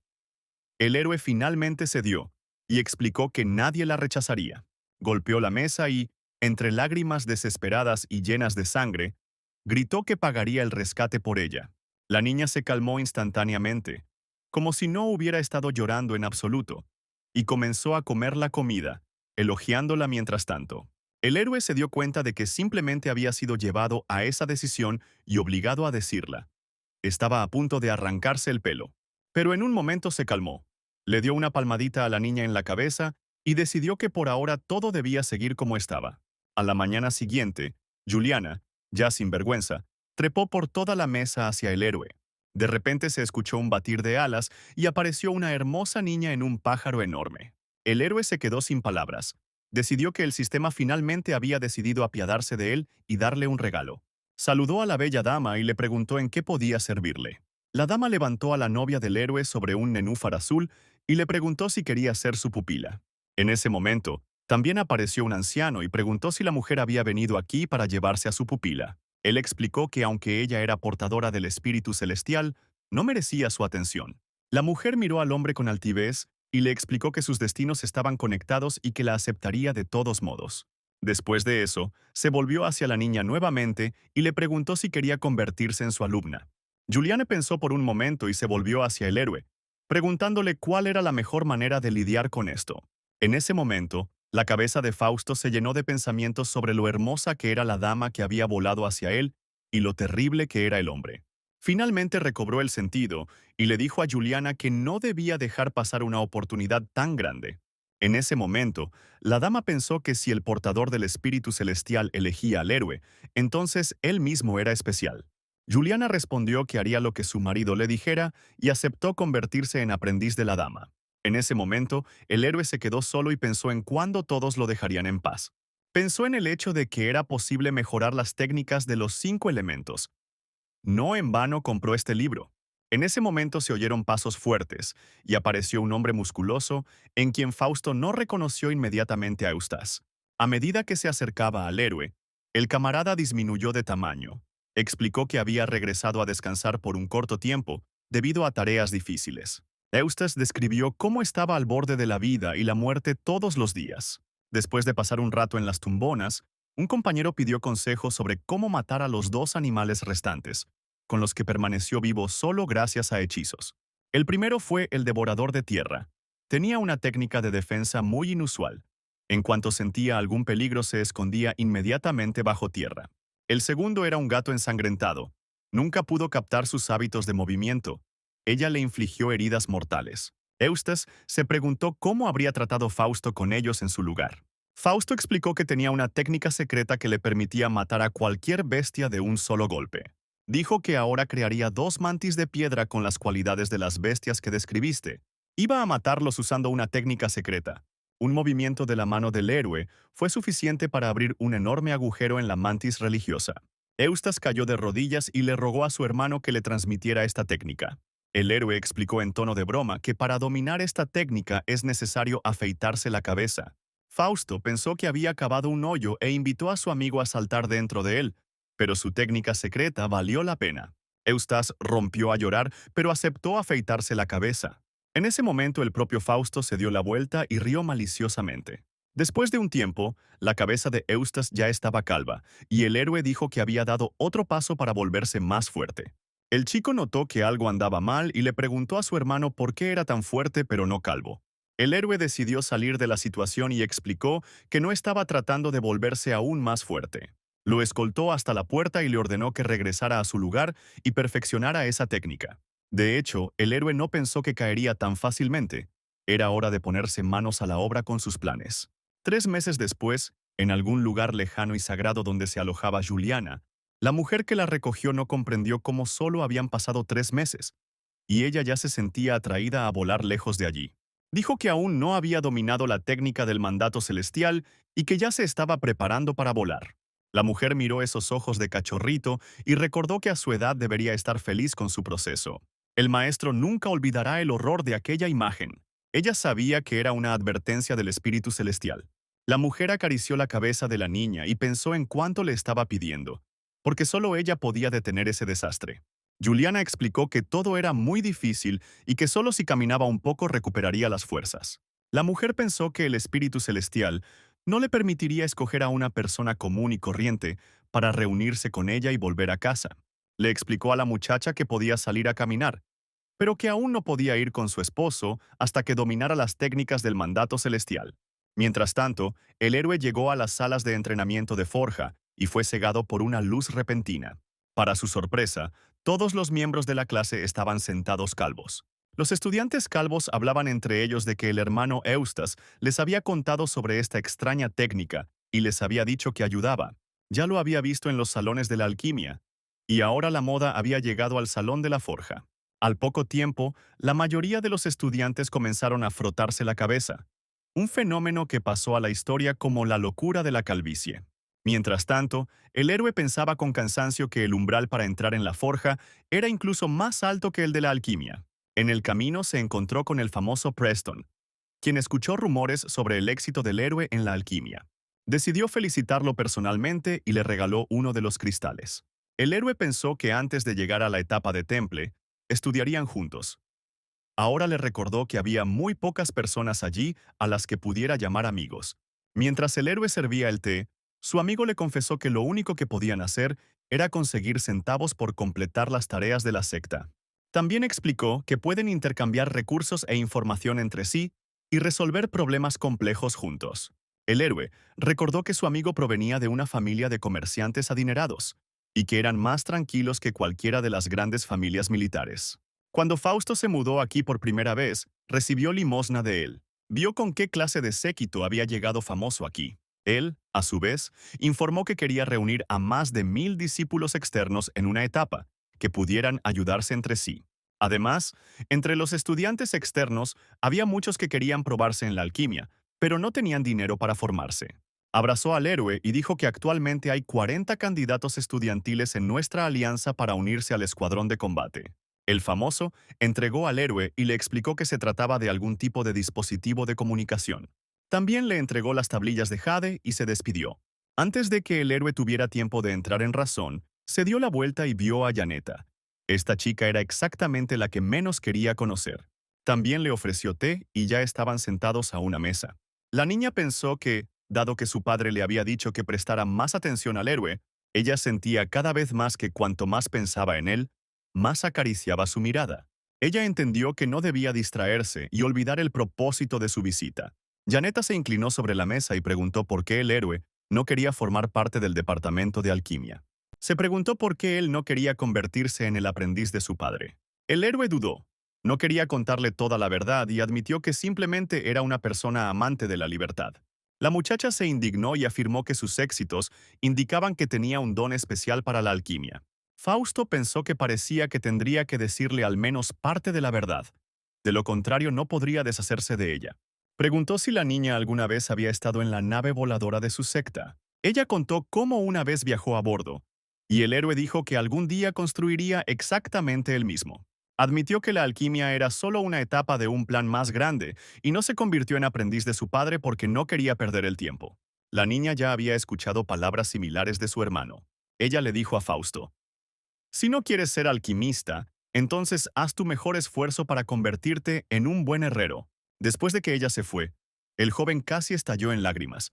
El héroe finalmente cedió y explicó que nadie la rechazaría. Golpeó la mesa y, entre lágrimas desesperadas y llenas de sangre, gritó que pagaría el rescate por ella. La niña se calmó instantáneamente, como si no hubiera estado llorando en absoluto, y comenzó a comer la comida, elogiándola mientras tanto. El héroe se dio cuenta de que simplemente había sido llevado a esa decisión y obligado a decirla. Estaba a punto de arrancarse el pelo, pero en un momento se calmó. Le dio una palmadita a la niña en la cabeza y decidió que por ahora todo debía seguir como estaba. A la mañana siguiente, Juliana, ya sin vergüenza, trepó por toda la mesa hacia el héroe. De repente se escuchó un batir de alas y apareció una hermosa niña en un pájaro enorme. El héroe se quedó sin palabras. Decidió que el sistema finalmente había decidido apiadarse de él y darle un regalo. Saludó a la bella dama y le preguntó en qué podía servirle. La dama levantó a la novia del héroe sobre un nenúfar azul y le preguntó si quería ser su pupila. En ese momento, también apareció un anciano y preguntó si la mujer había venido aquí para llevarse a su pupila. Él explicó que aunque ella era portadora del espíritu celestial, no merecía su atención. La mujer miró al hombre con altivez y le explicó que sus destinos estaban conectados y que la aceptaría de todos modos. Después de eso, se volvió hacia la niña nuevamente y le preguntó si quería convertirse en su alumna. Juliana pensó por un momento y se volvió hacia el héroe, preguntándole cuál era la mejor manera de lidiar con esto. En ese momento, la cabeza de Fausto se llenó de pensamientos sobre lo hermosa que era la dama que había volado hacia él y lo terrible que era el hombre. Finalmente recobró el sentido y le dijo a Juliana que no debía dejar pasar una oportunidad tan grande. En ese momento, la dama pensó que si el portador del espíritu celestial elegía al héroe, entonces él mismo era especial. Juliana respondió que haría lo que su marido le dijera y aceptó convertirse en aprendiz de la dama. En ese momento, el héroe se quedó solo y pensó en cuándo todos lo dejarían en paz. Pensó en el hecho de que era posible mejorar las técnicas de los 5 elementos. No en vano compró este libro. En ese momento se oyeron pasos fuertes y apareció un hombre musculoso en quien Fausto no reconoció inmediatamente a Eustace. A medida que se acercaba al héroe, el camarada disminuyó de tamaño. Explicó que había regresado a descansar por un corto tiempo debido a tareas difíciles. Eustace describió cómo estaba al borde de la vida y la muerte todos los días. Después de pasar un rato en las tumbonas, un compañero pidió consejos sobre cómo matar a los 2 animales restantes, con los que permaneció vivo solo gracias a hechizos. El primero fue el devorador de tierra. Tenía una técnica de defensa muy inusual. En cuanto sentía algún peligro se escondía inmediatamente bajo tierra. El segundo era un gato ensangrentado. Nunca pudo captar sus hábitos de movimiento. Ella le infligió heridas mortales. Eustace se preguntó cómo habría tratado Fausto con ellos en su lugar. Fausto explicó que tenía una técnica secreta que le permitía matar a cualquier bestia de un solo golpe. Dijo que ahora crearía 2 mantis de piedra con las cualidades de las bestias que describiste. Iba a matarlos usando una técnica secreta. Un movimiento de la mano del héroe fue suficiente para abrir un enorme agujero en la mantis religiosa. Eustace cayó de rodillas y le rogó a su hermano que le transmitiera esta técnica. El héroe explicó en tono de broma que para dominar esta técnica es necesario afeitarse la cabeza. Fausto pensó que había cavado un hoyo e invitó a su amigo a saltar dentro de él, pero su técnica secreta valió la pena. Eustace rompió a llorar, pero aceptó afeitarse la cabeza. En ese momento el propio Fausto se dio la vuelta y rió maliciosamente. Después de un tiempo, la cabeza de Eustace ya estaba calva, y el héroe dijo que había dado otro paso para volverse más fuerte. El chico notó que algo andaba mal y le preguntó a su hermano por qué era tan fuerte pero no calvo. El héroe decidió salir de la situación y explicó que no estaba tratando de volverse aún más fuerte. Lo escoltó hasta la puerta y le ordenó que regresara a su lugar y perfeccionara esa técnica. De hecho, el héroe no pensó que caería tan fácilmente. Era hora de ponerse manos a la obra con sus planes. 3 meses después, en algún lugar lejano y sagrado donde se alojaba Juliana, la mujer que la recogió no comprendió cómo solo habían pasado 3 meses, y ella ya se sentía atraída a volar lejos de allí. Dijo que aún no había dominado la técnica del mandato celestial y que ya se estaba preparando para volar. La mujer miró esos ojos de cachorrito y recordó que a su edad debería estar feliz con su proceso. El maestro nunca olvidará el horror de aquella imagen. Ella sabía que era una advertencia del espíritu celestial. La mujer acarició la cabeza de la niña y pensó en cuánto le estaba pidiendo, porque solo ella podía detener ese desastre. Juliana explicó que todo era muy difícil y que solo si caminaba un poco recuperaría las fuerzas. La mujer pensó que el espíritu celestial no le permitiría escoger a una persona común y corriente para reunirse con ella y volver a casa. Le explicó a la muchacha que podía salir a caminar, pero que aún no podía ir con su esposo hasta que dominara las técnicas del mandato celestial. Mientras tanto, el héroe llegó a las salas de entrenamiento de forja y fue cegado por una luz repentina. Para su sorpresa, todos los miembros de la clase estaban sentados calvos. Los estudiantes calvos hablaban entre ellos de que el hermano Eustas les había contado sobre esta extraña técnica y les había dicho que ayudaba. Ya lo había visto en los salones de la alquimia, y ahora la moda había llegado al salón de la forja. Al poco tiempo, la mayoría de los estudiantes comenzaron a frotarse la cabeza, un fenómeno que pasó a la historia como la locura de la calvicie. Mientras tanto, el héroe pensaba con cansancio que el umbral para entrar en la forja era incluso más alto que el de la alquimia. En el camino se encontró con el famoso Preston, quien escuchó rumores sobre el éxito del héroe en la alquimia. Decidió felicitarlo personalmente y le regaló uno de los cristales. El héroe pensó que antes de llegar a la etapa de temple, estudiarían juntos. Ahora le recordó que había muy pocas personas allí a las que pudiera llamar amigos. Mientras el héroe servía el té, su amigo le confesó que lo único que podían hacer era conseguir centavos por completar las tareas de la secta. También explicó que pueden intercambiar recursos e información entre sí y resolver problemas complejos juntos. El héroe recordó que su amigo provenía de una familia de comerciantes adinerados y que eran más tranquilos que cualquiera de las grandes familias militares. Cuando Fausto se mudó aquí por primera vez, recibió limosna de él. Vio con qué clase de séquito había llegado famoso aquí. Él, a su vez, informó que quería reunir a más de 1000 discípulos externos en una etapa, que pudieran ayudarse entre sí. Además, entre los estudiantes externos había muchos que querían probarse en la alquimia, pero no tenían dinero para formarse. Abrazó al héroe y dijo que actualmente hay 40 candidatos estudiantiles en nuestra alianza para unirse al escuadrón de combate. El famoso entregó al héroe y le explicó que se trataba de algún tipo de dispositivo de comunicación. También le entregó las tablillas de jade y se despidió. Antes de que el héroe tuviera tiempo de entrar en razón, se dio la vuelta y vio a Janeta. Esta chica era exactamente la que menos quería conocer. También le ofreció té y ya estaban sentados a una mesa. La niña pensó que, dado que su padre le había dicho que prestara más atención al héroe, ella sentía cada vez más que cuanto más pensaba en él, más acariciaba su mirada. Ella entendió que no debía distraerse y olvidar el propósito de su visita. Janeta se inclinó sobre la mesa y preguntó por qué el héroe no quería formar parte del departamento de alquimia. Se preguntó por qué él no quería convertirse en el aprendiz de su padre. El héroe dudó. No quería contarle toda la verdad y admitió que simplemente era una persona amante de la libertad. La muchacha se indignó y afirmó que sus éxitos indicaban que tenía un don especial para la alquimia. Fausto pensó que parecía que tendría que decirle al menos parte de la verdad. De lo contrario, no podría deshacerse de ella. Preguntó si la niña alguna vez había estado en la nave voladora de su secta. Ella contó cómo una vez viajó a bordo, y el héroe dijo que algún día construiría exactamente el mismo. Admitió que la alquimia era solo una etapa de un plan más grande y no se convirtió en aprendiz de su padre porque no quería perder el tiempo. La niña ya había escuchado palabras similares de su hermano. Ella le dijo a Fausto: si no quieres ser alquimista, entonces haz tu mejor esfuerzo para convertirte en un buen herrero. Después de que ella se fue, el joven casi estalló en lágrimas.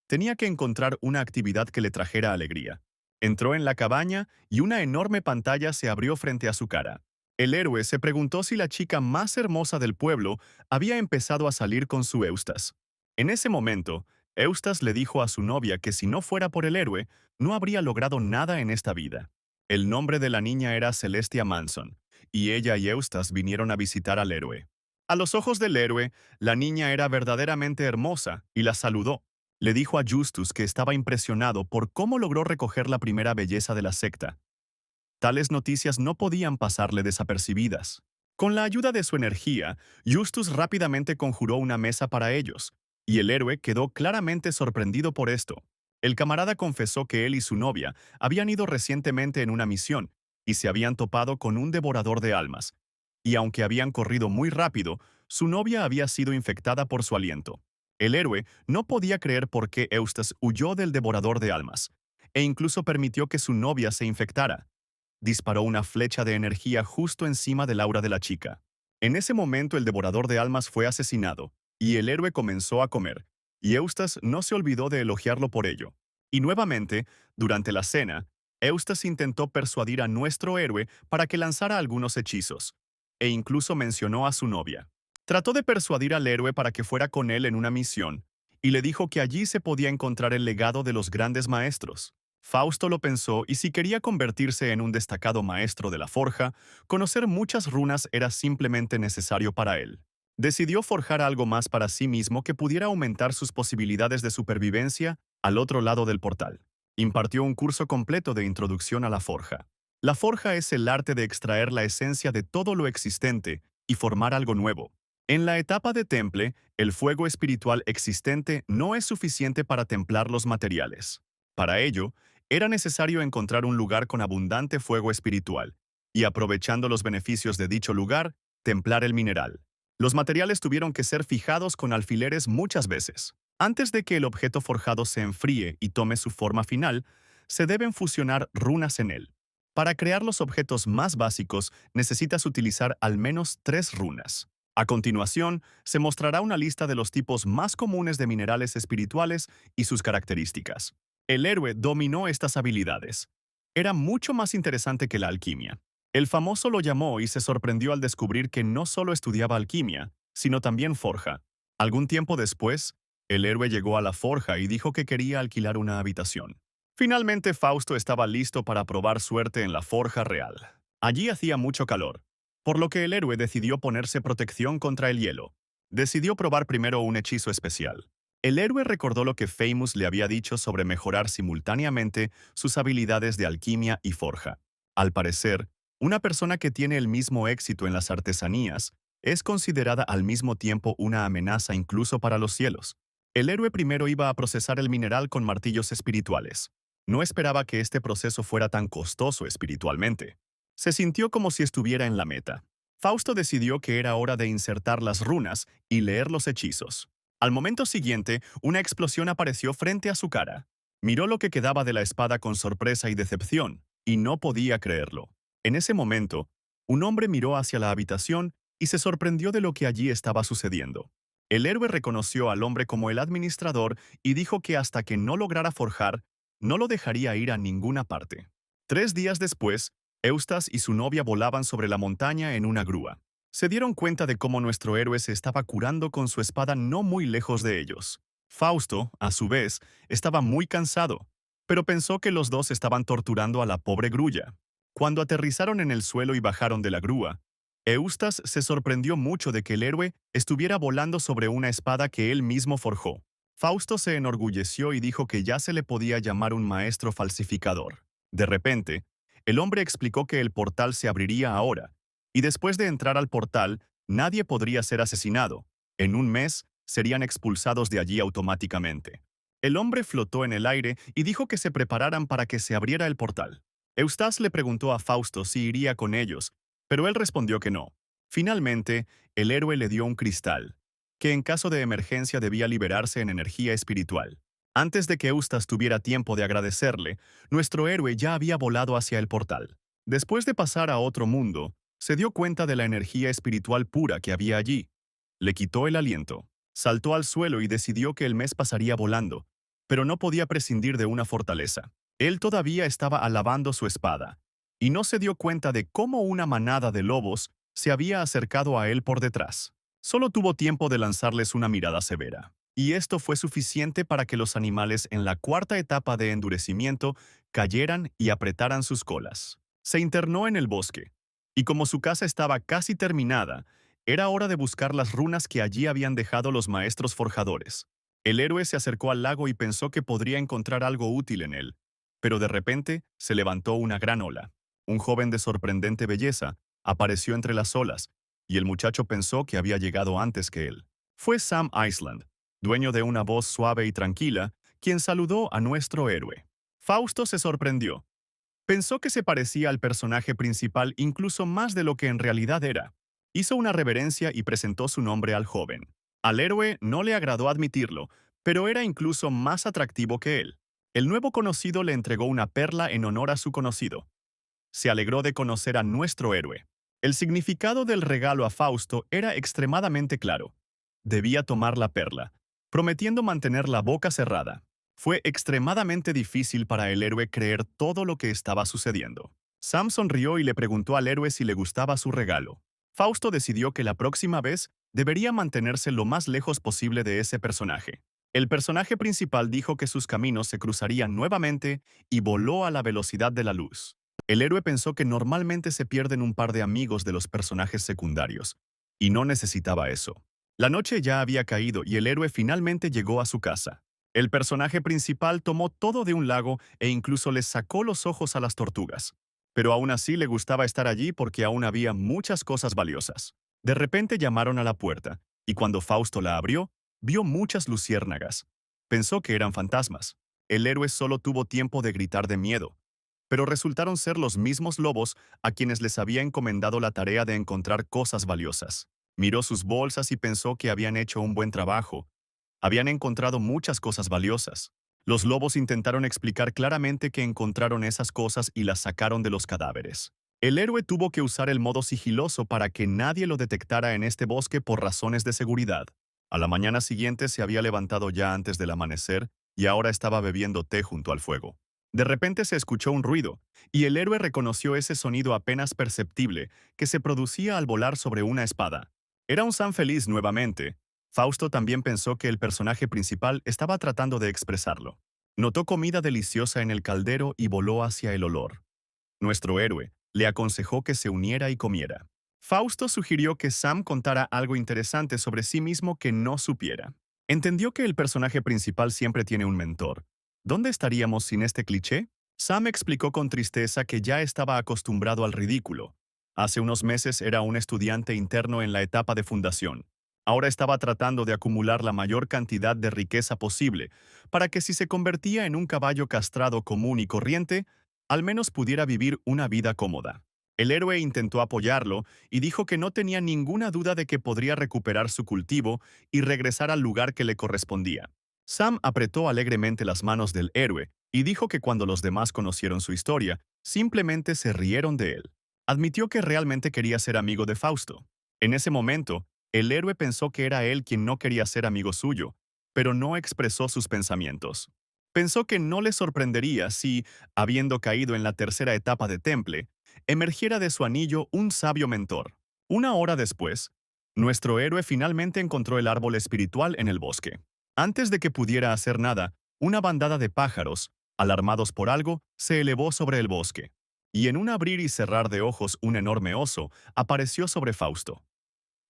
Tenía que encontrar una actividad que le trajera alegría. Entró en la cabaña y una enorme pantalla se abrió frente a su cara. El héroe se preguntó si la chica más hermosa del pueblo había empezado a salir con su Eustas. En ese momento, Eustas le dijo a su novia que si no fuera por el héroe, no habría logrado nada en esta vida. El nombre de la niña era Celestia Manson, y ella y Eustas vinieron a visitar al héroe. A los ojos del héroe, la niña era verdaderamente hermosa y la saludó. Le dijo a Justus que estaba impresionado por cómo logró recoger la primera belleza de la secta. Tales noticias no podían pasarle desapercibidas. Con la ayuda de su energía, Justus rápidamente conjuró una mesa para ellos, y el héroe quedó claramente sorprendido por esto. El camarada confesó que él y su novia habían ido recientemente en una misión y se habían topado con un devorador de almas, y aunque habían corrido muy rápido, su novia había sido infectada por su aliento. El héroe no podía creer por qué Eustas huyó del devorador de almas, e incluso permitió que su novia se infectara. Disparó una flecha de energía justo encima del aura de la chica. En ese momento el devorador de almas fue asesinado, y el héroe comenzó a comer, y Eustas no se olvidó de elogiarlo por ello. Y nuevamente, durante la cena, Eustas intentó persuadir a nuestro héroe para que lanzara algunos hechizos, e incluso mencionó a su novia. Trató de persuadir al héroe para que fuera con él en una misión, y le dijo que allí se podía encontrar el legado de los grandes maestros. Fausto lo pensó y si quería convertirse en un destacado maestro de la forja, conocer muchas runas era simplemente necesario para él. Decidió forjar algo más para sí mismo que pudiera aumentar sus posibilidades de supervivencia al otro lado del portal. Impartió un curso completo de introducción a la forja. La forja es el arte de extraer la esencia de todo lo existente y formar algo nuevo. En la etapa de temple, el fuego espiritual existente no es suficiente para templar los materiales. Para ello, era necesario encontrar un lugar con abundante fuego espiritual, y aprovechando los beneficios de dicho lugar, templar el mineral. Los materiales tuvieron que ser fijados con alfileres muchas veces. Antes de que el objeto forjado se enfríe y tome su forma final, se deben fusionar runas en él. Para crear los objetos más básicos, necesitas utilizar al menos 3 runas. A continuación, se mostrará una lista de los tipos más comunes de minerales espirituales y sus características. El héroe dominó estas habilidades. Era mucho más interesante que la alquimia. El famoso lo llamó y se sorprendió al descubrir que no solo estudiaba alquimia, sino también forja. Algún tiempo después, el héroe llegó a la forja y dijo que quería alquilar una habitación. Finalmente, Fausto estaba listo para probar suerte en la forja real. Allí hacía mucho calor, por lo que el héroe decidió ponerse protección contra el hielo. Decidió probar primero un hechizo especial. El héroe recordó lo que Famous le había dicho sobre mejorar simultáneamente sus habilidades de alquimia y forja. Al parecer, una persona que tiene el mismo éxito en las artesanías es considerada al mismo tiempo una amenaza incluso para los cielos. El héroe primero iba a procesar el mineral con martillos espirituales. No esperaba que este proceso fuera tan costoso espiritualmente. Se sintió como si estuviera en la meta. Fausto decidió que era hora de insertar las runas y leer los hechizos. Al momento siguiente, una explosión apareció frente a su cara. Miró lo que quedaba de la espada con sorpresa y decepción, y no podía creerlo. En ese momento, un hombre miró hacia la habitación y se sorprendió de lo que allí estaba sucediendo. El héroe reconoció al hombre como el administrador y dijo que hasta que no lograra forjar, no lo dejaría ir a ninguna parte. 3 días después, Eustas y su novia volaban sobre la montaña en una grúa. Se dieron cuenta de cómo nuestro héroe se estaba curando con su espada no muy lejos de ellos. Fausto, a su vez, estaba muy cansado, pero pensó que los dos estaban torturando a la pobre grulla. Cuando aterrizaron en el suelo y bajaron de la grúa, Eustas se sorprendió mucho de que el héroe estuviera volando sobre una espada que él mismo forjó. Fausto se enorgulleció y dijo que ya se le podía llamar un maestro falsificador. De repente, el hombre explicó que el portal se abriría ahora, y después de entrar al portal, nadie podría ser asesinado. En un mes, serían expulsados de allí automáticamente. El hombre flotó en el aire y dijo que se prepararan para que se abriera el portal. Eustace le preguntó a Fausto si iría con ellos, pero él respondió que no. Finalmente, el héroe le dio un cristal, que en caso de emergencia debía liberarse en energía espiritual. Antes de que Eustace tuviera tiempo de agradecerle, nuestro héroe ya había volado hacia el portal. Después de pasar a otro mundo, se dio cuenta de la energía espiritual pura que había allí. Le quitó el aliento, saltó al suelo y decidió que el mes pasaría volando, pero no podía prescindir de una fortaleza. Él todavía estaba alabando su espada, y no se dio cuenta de cómo una manada de lobos se había acercado a él por detrás. Solo tuvo tiempo de lanzarles una mirada severa. y esto fue suficiente para que los animales en la cuarta etapa de endurecimiento cayeran y apretaran sus colas. Se internó en el bosque, y como su casa estaba casi terminada, era hora de buscar las runas que allí habían dejado los maestros forjadores. El héroe se acercó al lago y pensó que podría encontrar algo útil en él, pero de repente se levantó una gran ola. Un joven de sorprendente belleza apareció entre las olas, y el muchacho pensó que había llegado antes que él. Fue Sam Iceland, dueño de una voz suave y tranquila, quien saludó a nuestro héroe. Fausto se sorprendió. Pensó que se parecía al personaje principal incluso más de lo que en realidad era. Hizo una reverencia y presentó su nombre al joven. Al héroe no le agradó admitirlo, pero era incluso más atractivo que él. El nuevo conocido le entregó una perla en honor a su conocido. Se alegró de conocer a nuestro héroe. El significado del regalo a Fausto era extremadamente claro. Debía tomar la perla, prometiendo mantener la boca cerrada. Fue extremadamente difícil para el héroe creer todo lo que estaba sucediendo. Sam sonrió y le preguntó al héroe si le gustaba su regalo. Fausto decidió que la próxima vez debería mantenerse lo más lejos posible de ese personaje. El personaje principal dijo que sus caminos se cruzarían nuevamente y voló a la velocidad de la luz. El héroe pensó que normalmente se pierden un par de amigos de los personajes secundarios, y no necesitaba eso. La noche ya había caído y el héroe finalmente llegó a su casa. El personaje principal tomó todo de un lago e incluso les sacó los ojos a las tortugas. Pero aún así le gustaba estar allí porque aún había muchas cosas valiosas. De repente llamaron a la puerta, y cuando Fausto la abrió, vio muchas luciérnagas. Pensó que eran fantasmas. El héroe solo tuvo tiempo de gritar de miedo, pero resultaron ser los mismos lobos a quienes les había encomendado la tarea de encontrar cosas valiosas. Miró sus bolsas y pensó que habían hecho un buen trabajo. Habían encontrado muchas cosas valiosas. Los lobos intentaron explicar claramente que encontraron esas cosas y las sacaron de los cadáveres. El héroe tuvo que usar el modo sigiloso para que nadie lo detectara en este bosque por razones de seguridad. A la mañana siguiente se había levantado ya antes del amanecer y ahora estaba bebiendo té junto al fuego. De repente se escuchó un ruido, y el héroe reconoció ese sonido apenas perceptible que se producía al volar sobre una espada. Era un Sam feliz nuevamente. Fausto también pensó que el personaje principal estaba tratando de expresarlo. Notó comida deliciosa en el caldero y voló hacia el olor. Nuestro héroe le aconsejó que se uniera y comiera. Fausto sugirió que Sam contara algo interesante sobre sí mismo que no supiera. Entendió que el personaje principal siempre tiene un mentor. ¿Dónde estaríamos sin este cliché? Sam explicó con tristeza que ya estaba acostumbrado al ridículo. Hace unos meses era un estudiante interno en la etapa de fundación. Ahora estaba tratando de acumular la mayor cantidad de riqueza posible, para que si se convertía en un caballo castrado común y corriente, al menos pudiera vivir una vida cómoda. El héroe intentó apoyarlo y dijo que no tenía ninguna duda de que podría recuperar su cultivo y regresar al lugar que le correspondía. Sam apretó alegremente las manos del héroe y dijo que cuando los demás conocieron su historia, simplemente se rieron de él. Admitió que realmente quería ser amigo de Fausto. En ese momento, el héroe pensó que era él quien no quería ser amigo suyo, pero no expresó sus pensamientos. Pensó que no le sorprendería si, habiendo caído en la tercera etapa de Temple, emergiera de su anillo un sabio mentor. Una hora después, nuestro héroe finalmente encontró el árbol espiritual en el bosque. Antes de que pudiera hacer nada, una bandada de pájaros, alarmados por algo, se elevó sobre el bosque. Y en un abrir y cerrar de ojos un enorme oso apareció sobre Fausto.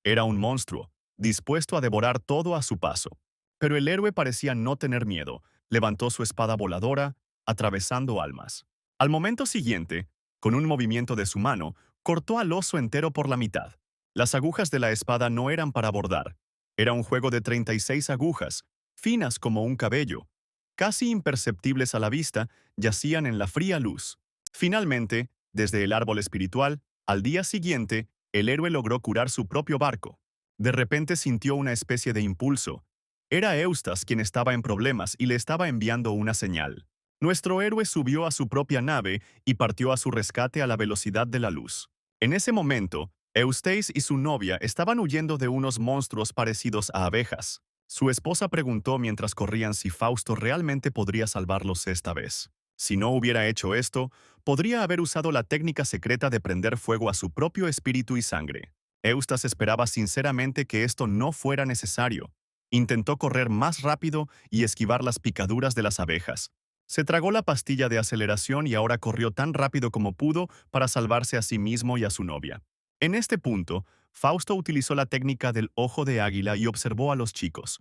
Era un monstruo, dispuesto a devorar todo a su paso. Pero el héroe parecía no tener miedo. Levantó su espada voladora, atravesando almas. Al momento siguiente, con un movimiento de su mano, cortó al oso entero por la mitad. Las agujas de la espada no eran para bordar. Era un juego de 36 agujas, finas como un cabello. Casi imperceptibles a la vista, yacían en la fría luz. Finalmente, desde el árbol espiritual, al día siguiente, el héroe logró curar su propio barco. De repente sintió una especie de impulso. Era Eustas quien estaba en problemas y le estaba enviando una señal. Nuestro héroe subió a su propia nave y partió a su rescate a la velocidad de la luz. En ese momento, Eustace y su novia estaban huyendo de unos monstruos parecidos a abejas. Su esposa preguntó mientras corrían si Fausto realmente podría salvarlos esta vez. Si no hubiera hecho esto, podría haber usado la técnica secreta de prender fuego a su propio espíritu y sangre. Eustas esperaba sinceramente que esto no fuera necesario. Intentó correr más rápido y esquivar las picaduras de las abejas. Se tragó la pastilla de aceleración y ahora corrió tan rápido como pudo para salvarse a sí mismo y a su novia. En este punto, Fausto utilizó la técnica del ojo de águila y observó a los chicos.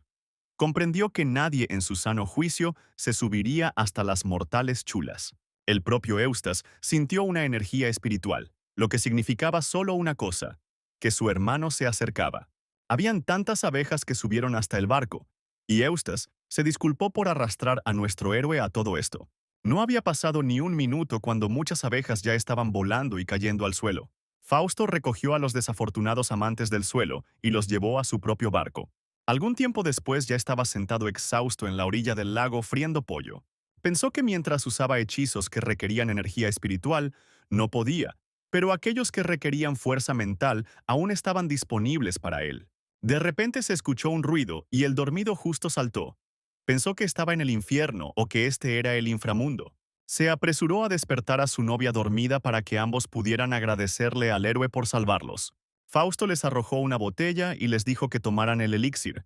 Comprendió que nadie en su sano juicio se subiría hasta las mortales chulas. El propio Eustas sintió una energía espiritual, lo que significaba solo una cosa, que su hermano se acercaba. Habían tantas abejas que subieron hasta el barco, y Eustas se disculpó por arrastrar a nuestro héroe a todo esto. No había pasado ni un minuto cuando muchas abejas ya estaban volando y cayendo al suelo. Fausto recogió a los desafortunados amantes del suelo y los llevó a su propio barco. Algún tiempo después ya estaba sentado exhausto en la orilla del lago friendo pollo. Pensó que mientras usaba hechizos que requerían energía espiritual, no podía, pero aquellos que requerían fuerza mental aún estaban disponibles para él. De repente se escuchó un ruido y el dormido justo saltó. Pensó que estaba en el infierno o que este era el inframundo. Se apresuró a despertar a su novia dormida para que ambos pudieran agradecerle al héroe por salvarlos. Fausto les arrojó una botella y les dijo que tomaran el elixir.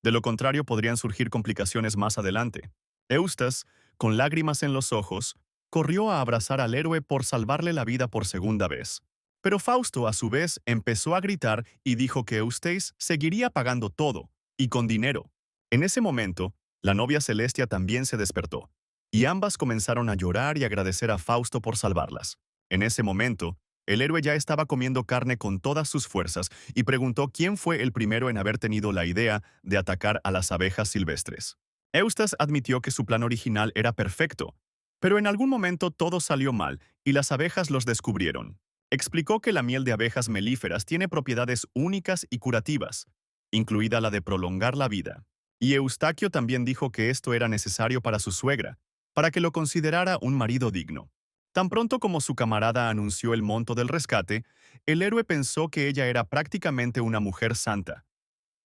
De lo contrario podrían surgir complicaciones más adelante. Eustas, con lágrimas en los ojos, corrió a abrazar al héroe por salvarle la vida por segunda vez. Pero Fausto, a su vez, empezó a gritar y dijo que Eustace seguiría pagando todo, y con dinero. En ese momento, la novia Celestia también se despertó, y ambas comenzaron a llorar y agradecer a Fausto por salvarlas. En ese momento, el héroe ya estaba comiendo carne con todas sus fuerzas y preguntó quién fue el primero en haber tenido la idea de atacar a las abejas silvestres. Eustas admitió que su plan original era perfecto, pero en algún momento todo salió mal y las abejas los descubrieron. Explicó que la miel de abejas melíferas tiene propiedades únicas y curativas, incluida la de prolongar la vida. Y Eustaquio también dijo que esto era necesario para su suegra, para que lo considerara un marido digno. Tan pronto como su camarada anunció el monto del rescate, el héroe pensó que ella era prácticamente una mujer santa.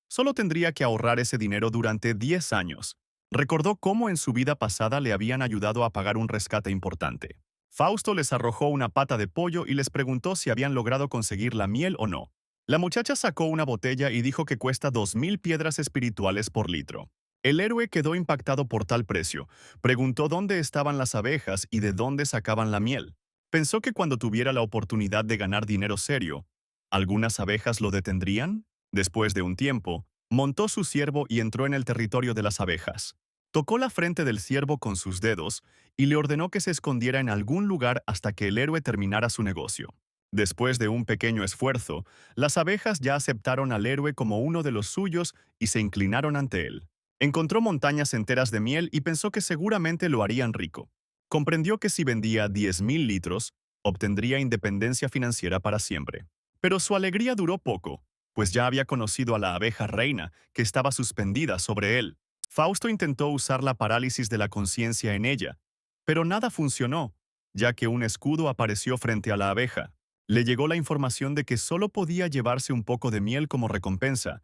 Solo tendría que ahorrar ese dinero durante 10 años. Recordó cómo en su vida pasada le habían ayudado a pagar un rescate importante. Fausto les arrojó una pata de pollo y les preguntó si habían logrado conseguir la miel o no. La muchacha sacó una botella y dijo que cuesta 2000 piedras espirituales por litro. El héroe quedó impactado por tal precio. Preguntó dónde estaban las abejas y de dónde sacaban la miel. Pensó que cuando tuviera la oportunidad de ganar dinero serio, ¿algunas abejas lo detendrían? Después de un tiempo, montó su ciervo y entró en el territorio de las abejas. Tocó la frente del ciervo con sus dedos y le ordenó que se escondiera en algún lugar hasta que el héroe terminara su negocio. Después de un pequeño esfuerzo, las abejas ya aceptaron al héroe como uno de los suyos y se inclinaron ante él. Encontró montañas enteras de miel y pensó que seguramente lo harían rico. Comprendió que si vendía 10.000 litros, obtendría independencia financiera para siempre. Pero su alegría duró poco, pues ya había conocido a la abeja reina, que estaba suspendida sobre él. Fausto intentó usar la parálisis de la conciencia en ella, pero nada funcionó, ya que un escudo apareció frente a la abeja. Le llegó la información de que solo podía llevarse un poco de miel como recompensa,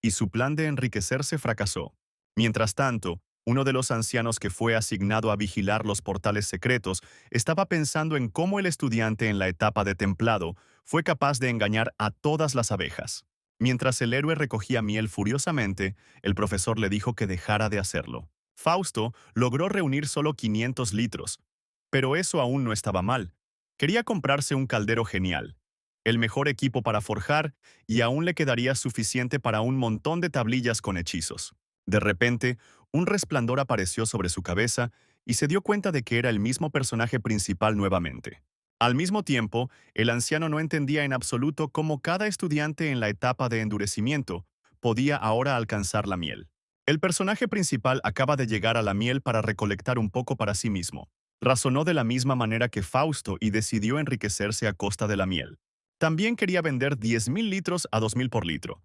y su plan de enriquecerse fracasó. Mientras tanto, uno de los ancianos que fue asignado a vigilar los portales secretos estaba pensando en cómo el estudiante en la etapa de templado fue capaz de engañar a todas las abejas. Mientras el héroe recogía miel furiosamente, el profesor le dijo que dejara de hacerlo. Fausto logró reunir solo 500 litros, pero eso aún no estaba mal. Quería comprarse un caldero genial, el mejor equipo para forjar, y aún le quedaría suficiente para un montón de tablillas con hechizos. De repente, un resplandor apareció sobre su cabeza y se dio cuenta de que era el mismo personaje principal nuevamente. Al mismo tiempo, el anciano no entendía en absoluto cómo cada estudiante en la etapa de endurecimiento podía ahora alcanzar la miel. El personaje principal acaba de llegar a la miel para recolectar un poco para sí mismo. Razonó de la misma manera que Fausto y decidió enriquecerse a costa de la miel. También quería vender 10.000 litros a 2.000 por litro.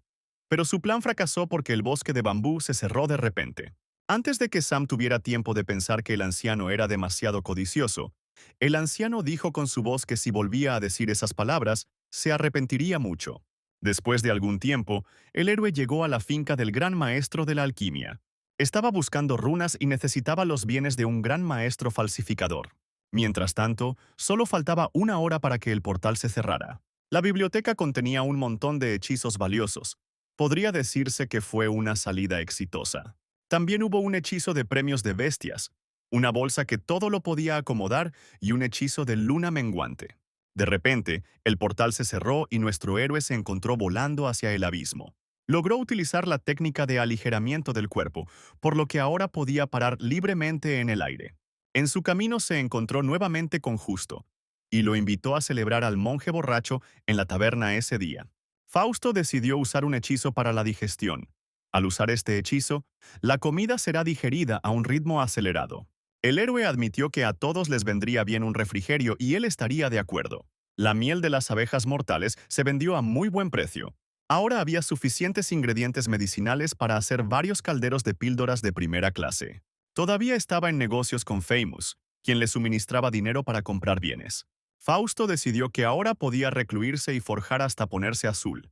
Pero su plan fracasó porque el bosque de bambú se cerró de repente. Antes de que Sam tuviera tiempo de pensar que el anciano era demasiado codicioso, el anciano dijo con su voz que si volvía a decir esas palabras, se arrepentiría mucho. Después de algún tiempo, el héroe llegó a la finca del gran maestro de la alquimia. Estaba buscando runas y necesitaba los bienes de un gran maestro falsificador. Mientras tanto, solo faltaba una hora para que el portal se cerrara. La biblioteca contenía un montón de hechizos valiosos, Podría decirse que fue una salida exitosa. También hubo un hechizo de premios de bestias, una bolsa que todo lo podía acomodar y un hechizo de luna menguante. De repente, el portal se cerró y nuestro héroe se encontró volando hacia el abismo. Logró utilizar la técnica de aligeramiento del cuerpo, por lo que ahora podía parar libremente en el aire. En su camino se encontró nuevamente con Justo, y lo invitó a celebrar al monje borracho en la taberna ese día. Fausto decidió usar un hechizo para la digestión. Al usar este hechizo, la comida será digerida a un ritmo acelerado. El héroe admitió que a todos les vendría bien un refrigerio y él estaría de acuerdo. La miel de las abejas mortales se vendió a muy buen precio. Ahora había suficientes ingredientes medicinales para hacer varios calderos de píldoras de primera clase. Todavía estaba en negocios con Famous, quien le suministraba dinero para comprar bienes. Fausto decidió que ahora podía recluirse y forjar hasta ponerse azul.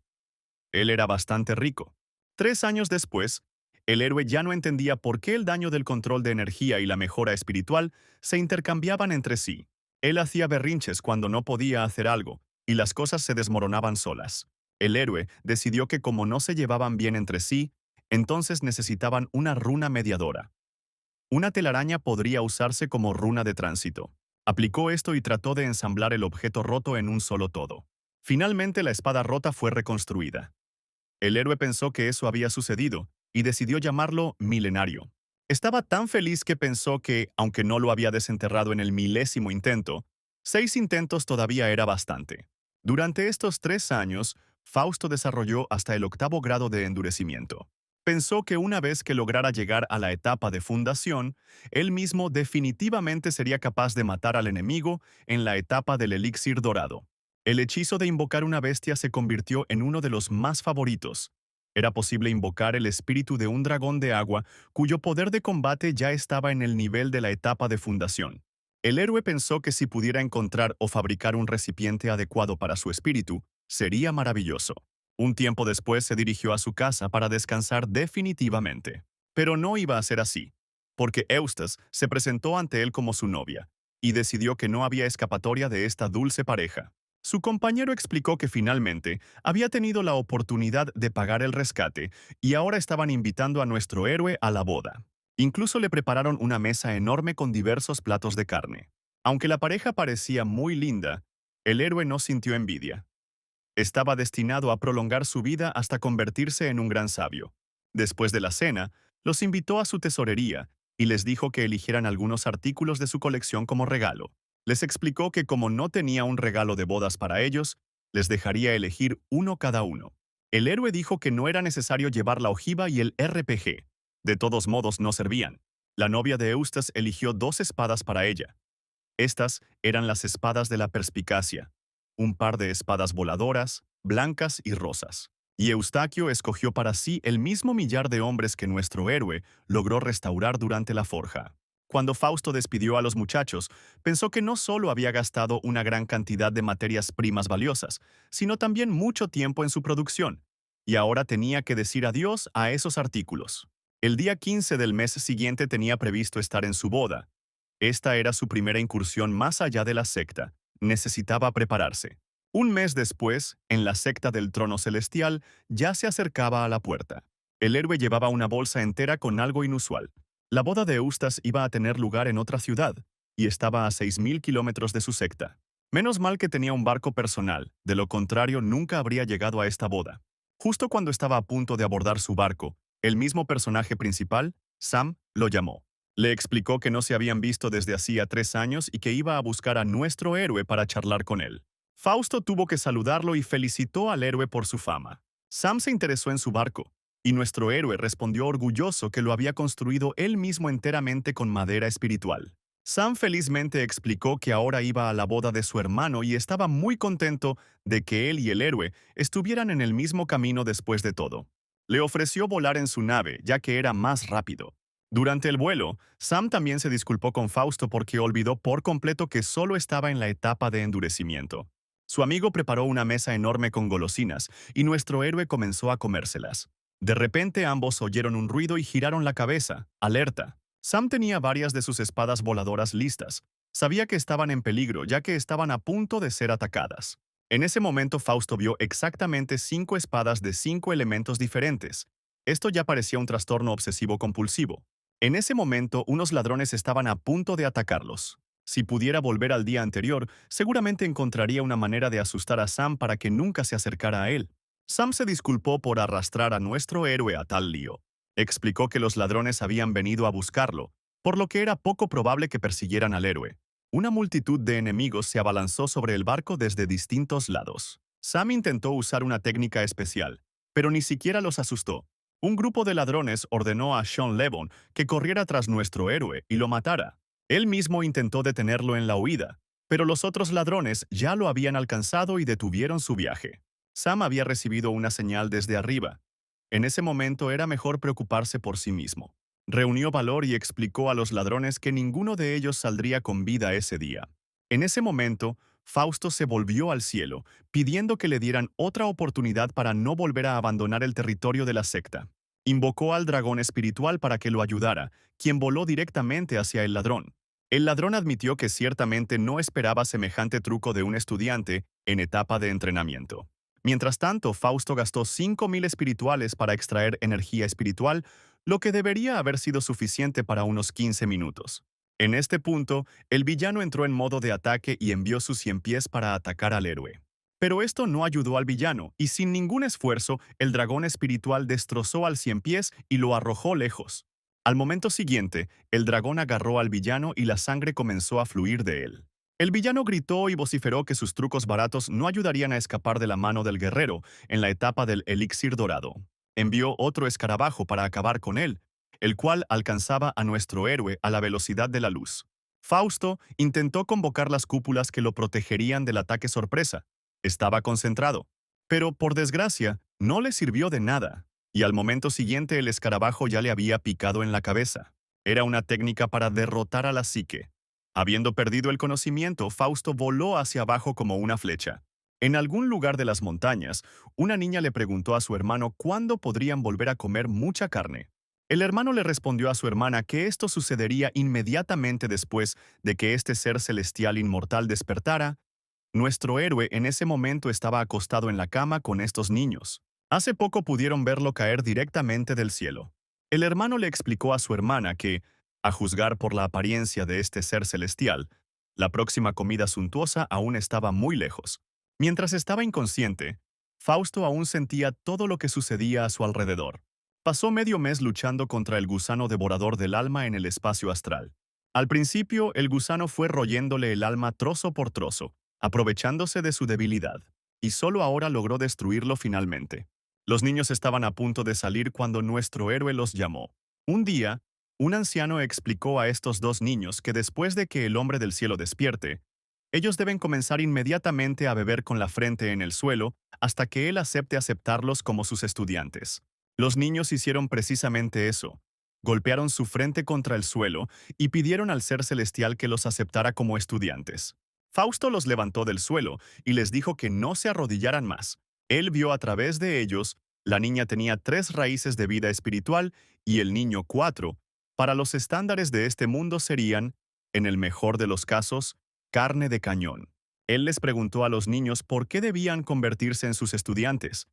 Él era bastante rico. 3 años después, el héroe ya no entendía por qué el daño del control de energía y la mejora espiritual se intercambiaban entre sí. Él hacía berrinches cuando no podía hacer algo, y las cosas se desmoronaban solas. El héroe decidió que como no se llevaban bien entre sí, entonces necesitaban una runa mediadora. Una telaraña podría usarse como runa de tránsito. Aplicó esto y trató de ensamblar el objeto roto en un solo todo. Finalmente la espada rota fue reconstruida. El héroe pensó que eso había sucedido y decidió llamarlo milenario. Estaba tan feliz que pensó que, aunque no lo había desenterrado en el 1000º intento, 6 intentos todavía era bastante. Durante estos 3 años, Fausto desarrolló hasta el 8º grado de endurecimiento. Pensó que una vez que lograra llegar a la etapa de fundación, él mismo definitivamente sería capaz de matar al enemigo en la etapa del elixir dorado. El hechizo de invocar una bestia se convirtió en uno de los más favoritos. Era posible invocar el espíritu de un dragón de agua cuyo poder de combate ya estaba en el nivel de la etapa de fundación. El héroe pensó que si pudiera encontrar o fabricar un recipiente adecuado para su espíritu, sería maravilloso. Un tiempo después se dirigió a su casa para descansar definitivamente. Pero no iba a ser así, porque Eustace se presentó ante él como su novia, y decidió que no había escapatoria de esta dulce pareja. Su compañero explicó que finalmente había tenido la oportunidad de pagar el rescate y ahora estaban invitando a nuestro héroe a la boda. Incluso le prepararon una mesa enorme con diversos platos de carne. Aunque la pareja parecía muy linda, el héroe no sintió envidia. Estaba destinado a prolongar su vida hasta convertirse en un gran sabio. Después de la cena, los invitó a su tesorería y les dijo que eligieran algunos artículos de su colección como regalo. Les explicó que como no tenía un regalo de bodas para ellos, les dejaría elegir uno cada uno. El héroe dijo que no era necesario llevar la ojiva y el RPG. De todos modos no servían. La novia de Eustace eligió 2 espadas para ella. Estas eran las espadas de la perspicacia, un par de espadas voladoras, blancas y rosas. Y Eustaquio escogió para sí el mismo millar de hombres que nuestro héroe logró restaurar durante la forja. Cuando Fausto despidió a los muchachos, pensó que no solo había gastado una gran cantidad de materias primas valiosas, sino también mucho tiempo en su producción, y ahora tenía que decir adiós a esos artículos. El día 15 del mes siguiente tenía previsto estar en su boda. Esta era su primera incursión más allá de la secta. Necesitaba prepararse. Un mes después, en la secta del trono celestial, ya se acercaba a la puerta. El héroe llevaba una bolsa entera con algo inusual. La boda de Eustace iba a tener lugar en otra ciudad, y estaba a 6000 kilómetros de su secta. Menos mal que tenía un barco personal, de lo contrario nunca habría llegado a esta boda. Justo cuando estaba a punto de abordar su barco, el mismo personaje principal, Sam, lo llamó. Le explicó que no se habían visto desde hacía 3 años y que iba a buscar a nuestro héroe para charlar con él. Fausto tuvo que saludarlo y felicitó al héroe por su fama. Sam se interesó en su barco, y nuestro héroe respondió orgulloso que lo había construido él mismo enteramente con madera espiritual. Sam felizmente explicó que ahora iba a la boda de su hermano y estaba muy contento de que él y el héroe estuvieran en el mismo camino después de todo. Le ofreció volar en su nave, ya que era más rápido. Durante el vuelo, Sam también se disculpó con Fausto porque olvidó por completo que solo estaba en la etapa de endurecimiento. Su amigo preparó una mesa enorme con golosinas y nuestro héroe comenzó a comérselas. De repente ambos oyeron un ruido y giraron la cabeza, alerta. Sam tenía varias de sus espadas voladoras listas. Sabía que estaban en peligro ya que estaban a punto de ser atacadas. En ese momento Fausto vio exactamente 5 espadas de 5 elementos diferentes. Esto ya parecía un trastorno obsesivo-compulsivo. En ese momento, unos ladrones estaban a punto de atacarlos. Si pudiera volver al día anterior, seguramente encontraría una manera de asustar a Sam para que nunca se acercara a él. Sam se disculpó por arrastrar a nuestro héroe a tal lío. Explicó que los ladrones habían venido a buscarlo, por lo que era poco probable que persiguieran al héroe. Una multitud de enemigos se abalanzó sobre el barco desde distintos lados. Sam intentó usar una técnica especial, pero ni siquiera los asustó. Un grupo de ladrones ordenó a Sean Levon que corriera tras nuestro héroe y lo matara. Él mismo intentó detenerlo en la huida, pero los otros ladrones ya lo habían alcanzado y detuvieron su viaje. Sam había recibido una señal desde arriba. En ese momento era mejor preocuparse por sí mismo. Reunió valor y explicó a los ladrones que ninguno de ellos saldría con vida ese día. En ese momento, Fausto se volvió al cielo, pidiendo que le dieran otra oportunidad para no volver a abandonar el territorio de la secta. Invocó al dragón espiritual para que lo ayudara, quien voló directamente hacia el ladrón. El ladrón admitió que ciertamente no esperaba semejante truco de un estudiante en etapa de entrenamiento. Mientras tanto, Fausto gastó 5.000 espirituales para extraer energía espiritual, lo que debería haber sido suficiente para unos 15 minutos. En este punto, el villano entró en modo de ataque y envió sus 100 pies para atacar al héroe. Pero esto no ayudó al villano, y sin ningún esfuerzo, el dragón espiritual destrozó al 100 pies y lo arrojó lejos. Al momento siguiente, el dragón agarró al villano y la sangre comenzó a fluir de él. El villano gritó y vociferó que sus trucos baratos no ayudarían a escapar de la mano del guerrero en la etapa del elixir dorado. Envió otro escarabajo para acabar con él, el cual alcanzaba a nuestro héroe a la velocidad de la luz. Fausto intentó convocar las cúpulas que lo protegerían del ataque sorpresa. Estaba concentrado, pero por desgracia no le sirvió de nada, y al momento siguiente el escarabajo ya le había picado en la cabeza. Era una técnica para derrotar a la psique. Habiendo perdido el conocimiento, Fausto voló hacia abajo como una flecha. En algún lugar de las montañas, una niña le preguntó a su hermano cuándo podrían volver a comer mucha carne. El hermano le respondió a su hermana que esto sucedería inmediatamente después de que este ser celestial inmortal despertara. Nuestro héroe en ese momento estaba acostado en la cama con estos niños. Hace poco pudieron verlo caer directamente del cielo. El hermano le explicó a su hermana que, a juzgar por la apariencia de este ser celestial, la próxima comida suntuosa aún estaba muy lejos. Mientras estaba inconsciente, Fausto aún sentía todo lo que sucedía a su alrededor. Pasó medio mes luchando contra el gusano devorador del alma en el espacio astral. Al principio, el gusano fue royéndole el alma trozo por trozo, aprovechándose de su debilidad, y solo ahora logró destruirlo finalmente. Los niños estaban a punto de salir cuando nuestro héroe los llamó. Un día, un anciano explicó a estos dos niños que después de que el hombre del cielo despierte, ellos deben comenzar inmediatamente a beber con la frente en el suelo hasta que él acepte aceptarlos como sus estudiantes. Los niños hicieron precisamente eso. Golpearon su frente contra el suelo y pidieron al ser celestial que los aceptara como estudiantes. Fausto los levantó del suelo y les dijo que no se arrodillaran más. Él vio a través de ellos, la niña tenía 3 raíces de vida espiritual y el niño 4. Para los estándares de este mundo serían, en el mejor de los casos, carne de cañón. Él les preguntó a los niños por qué debían convertirse en sus estudiantes.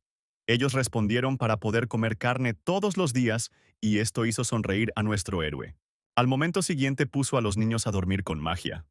Ellos respondieron para poder comer carne todos los días y esto hizo sonreír a nuestro héroe. Al momento siguiente puso a los niños a dormir con magia.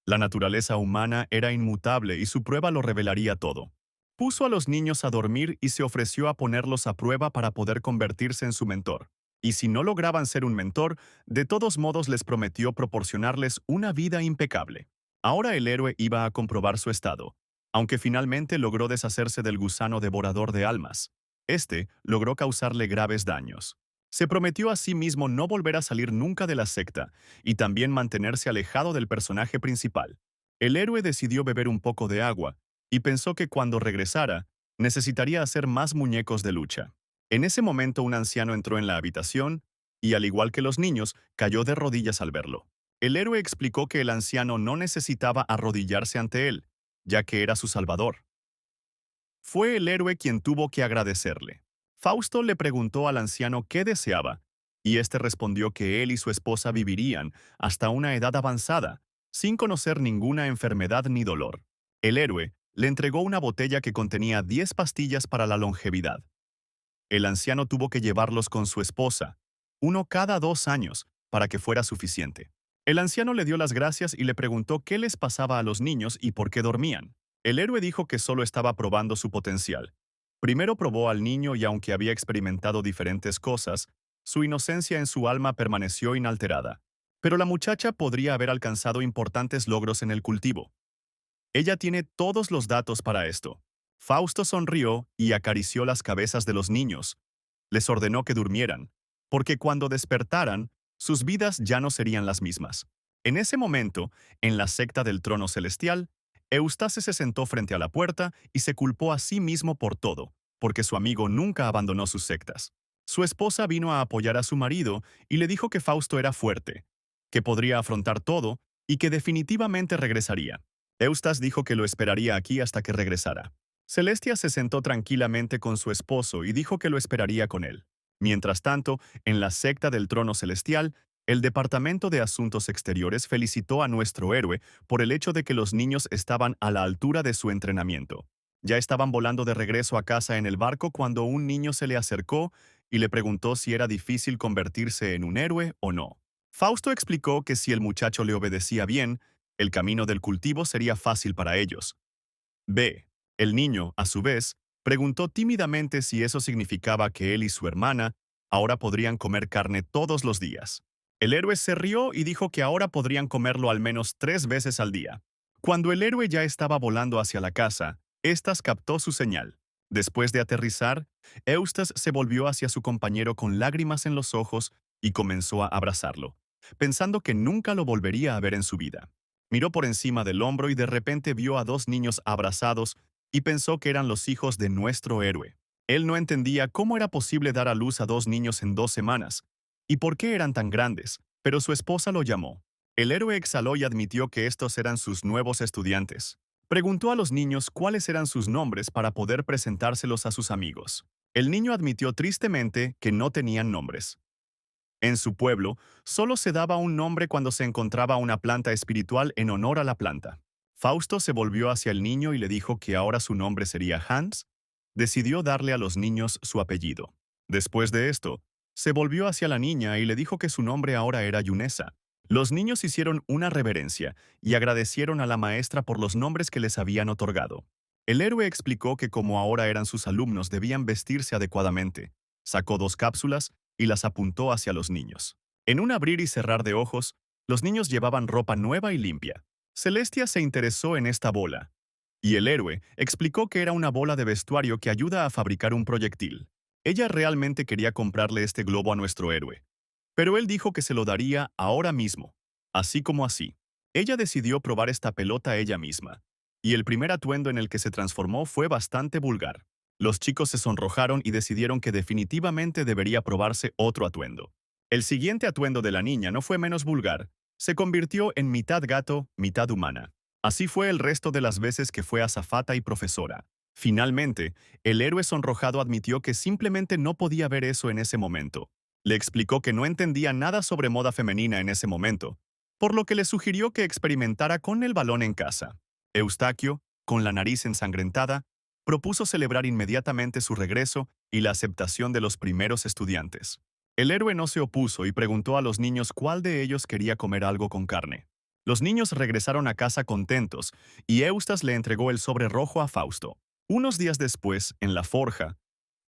La naturaleza humana era inmutable y su prueba lo revelaría todo. Puso a los niños a dormir y se ofreció a ponerlos a prueba para poder convertirse en su mentor. Y si no lograban ser un mentor, de todos modos les prometió proporcionarles una vida impecable. Ahora el héroe iba a comprobar su estado, aunque finalmente logró deshacerse del gusano devorador de almas. Este logró causarle graves daños. Se prometió a sí mismo no volver a salir nunca de la secta y también mantenerse alejado del personaje principal. El héroe decidió beber un poco de agua y pensó que cuando regresara, necesitaría hacer más muñecos de lucha. En ese momento un anciano entró en la habitación y, al igual que los niños, cayó de rodillas al verlo. El héroe explicó que el anciano no necesitaba arrodillarse ante él, ya que era su salvador. Fue el héroe quien tuvo que agradecerle. Fausto le preguntó al anciano qué deseaba, y éste respondió que él y su esposa vivirían hasta una edad avanzada, sin conocer ninguna enfermedad ni dolor. El héroe le entregó una botella que contenía 10 pastillas para la longevidad. El anciano tuvo que llevarlos con su esposa, uno cada 2 años, para que fuera suficiente. El anciano le dio las gracias y le preguntó qué les pasaba a los niños y por qué dormían. El héroe dijo que solo estaba probando su potencial. Primero probó al niño y aunque había experimentado diferentes cosas, su inocencia en su alma permaneció inalterada. Pero la muchacha podría haber alcanzado importantes logros en el cultivo. Ella tiene todos los datos para esto. Fausto sonrió y acarició las cabezas de los niños. Les ordenó que durmieran, porque cuando despertaran, sus vidas ya no serían las mismas. En ese momento, en la secta del trono celestial, Eustace se sentó frente a la puerta y se culpó a sí mismo por todo, porque su amigo nunca abandonó sus sectas. Su esposa vino a apoyar a su marido y le dijo que Fausto era fuerte, que podría afrontar todo y que definitivamente regresaría. Eustace dijo que lo esperaría aquí hasta que regresara. Celestia se sentó tranquilamente con su esposo y dijo que lo esperaría con él. Mientras tanto, en la secta del trono celestial, el Departamento de Asuntos Exteriores felicitó a nuestro héroe por el hecho de que los niños estaban a la altura de su entrenamiento. Ya estaban volando de regreso a casa en el barco cuando un niño se le acercó y le preguntó si era difícil convertirse en un héroe o no. Fausto explicó que si el muchacho le obedecía bien, el camino del cultivo sería fácil para ellos. B. El niño, a su vez, preguntó tímidamente si eso significaba que él y su hermana ahora podrían comer carne todos los días. El héroe se rió y dijo que ahora podrían comerlo al menos 3 veces al día. Cuando el héroe ya estaba volando hacia la casa, éstas captó su señal. Después de aterrizar, Eustace se volvió hacia su compañero con lágrimas en los ojos y comenzó a abrazarlo, pensando que nunca lo volvería a ver en su vida. Miró por encima del hombro y de repente vio a 2 niños abrazados y pensó que eran los hijos de nuestro héroe. Él no entendía cómo era posible dar a luz a 2 niños en 2 semanas y por qué eran tan grandes, pero su esposa lo llamó. El héroe exhaló y admitió que estos eran sus nuevos estudiantes. Preguntó a los niños cuáles eran sus nombres para poder presentárselos a sus amigos. El niño admitió tristemente que no tenían nombres. En su pueblo, solo se daba un nombre cuando se encontraba una planta espiritual en honor a la planta. Fausto se volvió hacia el niño y le dijo que ahora su nombre sería Hans. Decidió darle a los niños su apellido. Después de esto, se volvió hacia la niña y le dijo que su nombre ahora era Yunesa. Los niños hicieron una reverencia y agradecieron a la maestra por los nombres que les habían otorgado. El héroe explicó que como ahora eran sus alumnos debían vestirse adecuadamente. Sacó 2 cápsulas y las apuntó hacia los niños. En un abrir y cerrar de ojos, los niños llevaban ropa nueva y limpia. Celestia se interesó en esta bola, y el héroe explicó que era una bola de vestuario que ayuda a fabricar un proyectil. Ella realmente quería comprarle este globo a nuestro héroe, pero él dijo que se lo daría ahora mismo, así como así. Ella decidió probar esta pelota ella misma, y el primer atuendo en el que se transformó fue bastante vulgar. Los chicos se sonrojaron y decidieron que definitivamente debería probarse otro atuendo. El siguiente atuendo de la niña no fue menos vulgar. Se convirtió en mitad gato, mitad humana. Así fue el resto de las veces que fue azafata y profesora. Finalmente, el héroe sonrojado admitió que simplemente no podía ver eso en ese momento. Le explicó que no entendía nada sobre moda femenina en ese momento, por lo que le sugirió que experimentara con el balón en casa. Eustaquio, con la nariz ensangrentada, propuso celebrar inmediatamente su regreso y la aceptación de los primeros estudiantes. El héroe no se opuso y preguntó a los niños cuál de ellos quería comer algo con carne. Los niños regresaron a casa contentos y Eustace le entregó el sobre rojo a Fausto. Unos días después, en la forja,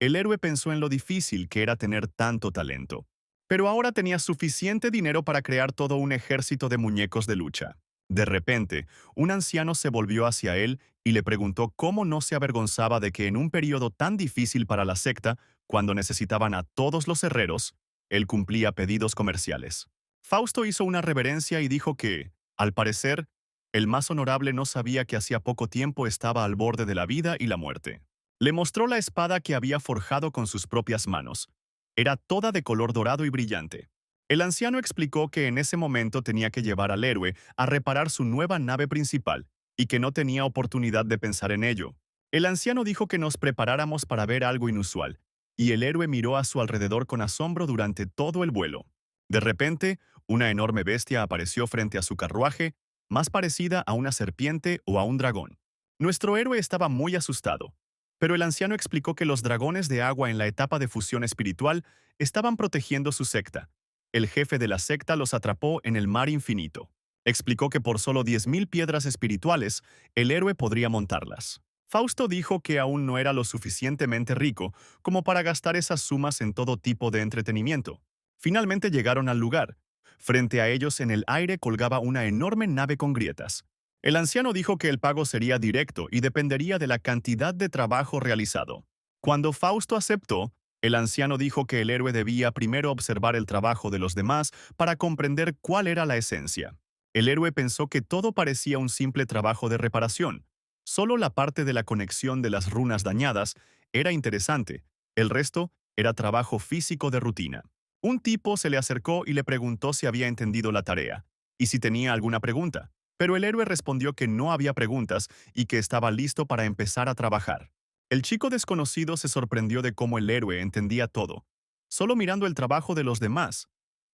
el héroe pensó en lo difícil que era tener tanto talento. Pero ahora tenía suficiente dinero para crear todo un ejército de muñecos de lucha. De repente, un anciano se volvió hacia él y le preguntó cómo no se avergonzaba de que en un periodo tan difícil para la secta, cuando necesitaban a todos los herreros, él cumplía pedidos comerciales. Fausto hizo una reverencia y dijo que, al parecer, el más honorable no sabía que hacía poco tiempo estaba al borde de la vida y la muerte. Le mostró la espada que había forjado con sus propias manos. Era toda de color dorado y brillante. El anciano explicó que en ese momento tenía que llevar al héroe a reparar su nueva nave principal y que no tenía oportunidad de pensar en ello. El anciano dijo que nos preparáramos para ver algo inusual, y el héroe miró a su alrededor con asombro durante todo el vuelo. De repente, una enorme bestia apareció frente a su carruaje, más parecida a una serpiente o a un dragón. Nuestro héroe estaba muy asustado, pero el anciano explicó que los dragones de agua en la etapa de fusión espiritual estaban protegiendo su secta. El jefe de la secta los atrapó en el mar infinito. Explicó que por solo 10.000 piedras espirituales, el héroe podría montarlas. Fausto dijo que aún no era lo suficientemente rico como para gastar esas sumas en todo tipo de entretenimiento. Finalmente llegaron al lugar. Frente a ellos en el aire colgaba una enorme nave con grietas. El anciano dijo que el pago sería directo y dependería de la cantidad de trabajo realizado. Cuando Fausto aceptó, el anciano dijo que el héroe debía primero observar el trabajo de los demás para comprender cuál era la esencia. El héroe pensó que todo parecía un simple trabajo de reparación. Solo la parte de la conexión de las runas dañadas era interesante. El resto era trabajo físico de rutina. Un tipo se le acercó y le preguntó si había entendido la tarea y si tenía alguna pregunta, pero el héroe respondió que no había preguntas y que estaba listo para empezar a trabajar. El chico desconocido se sorprendió de cómo el héroe entendía todo, solo mirando el trabajo de los demás.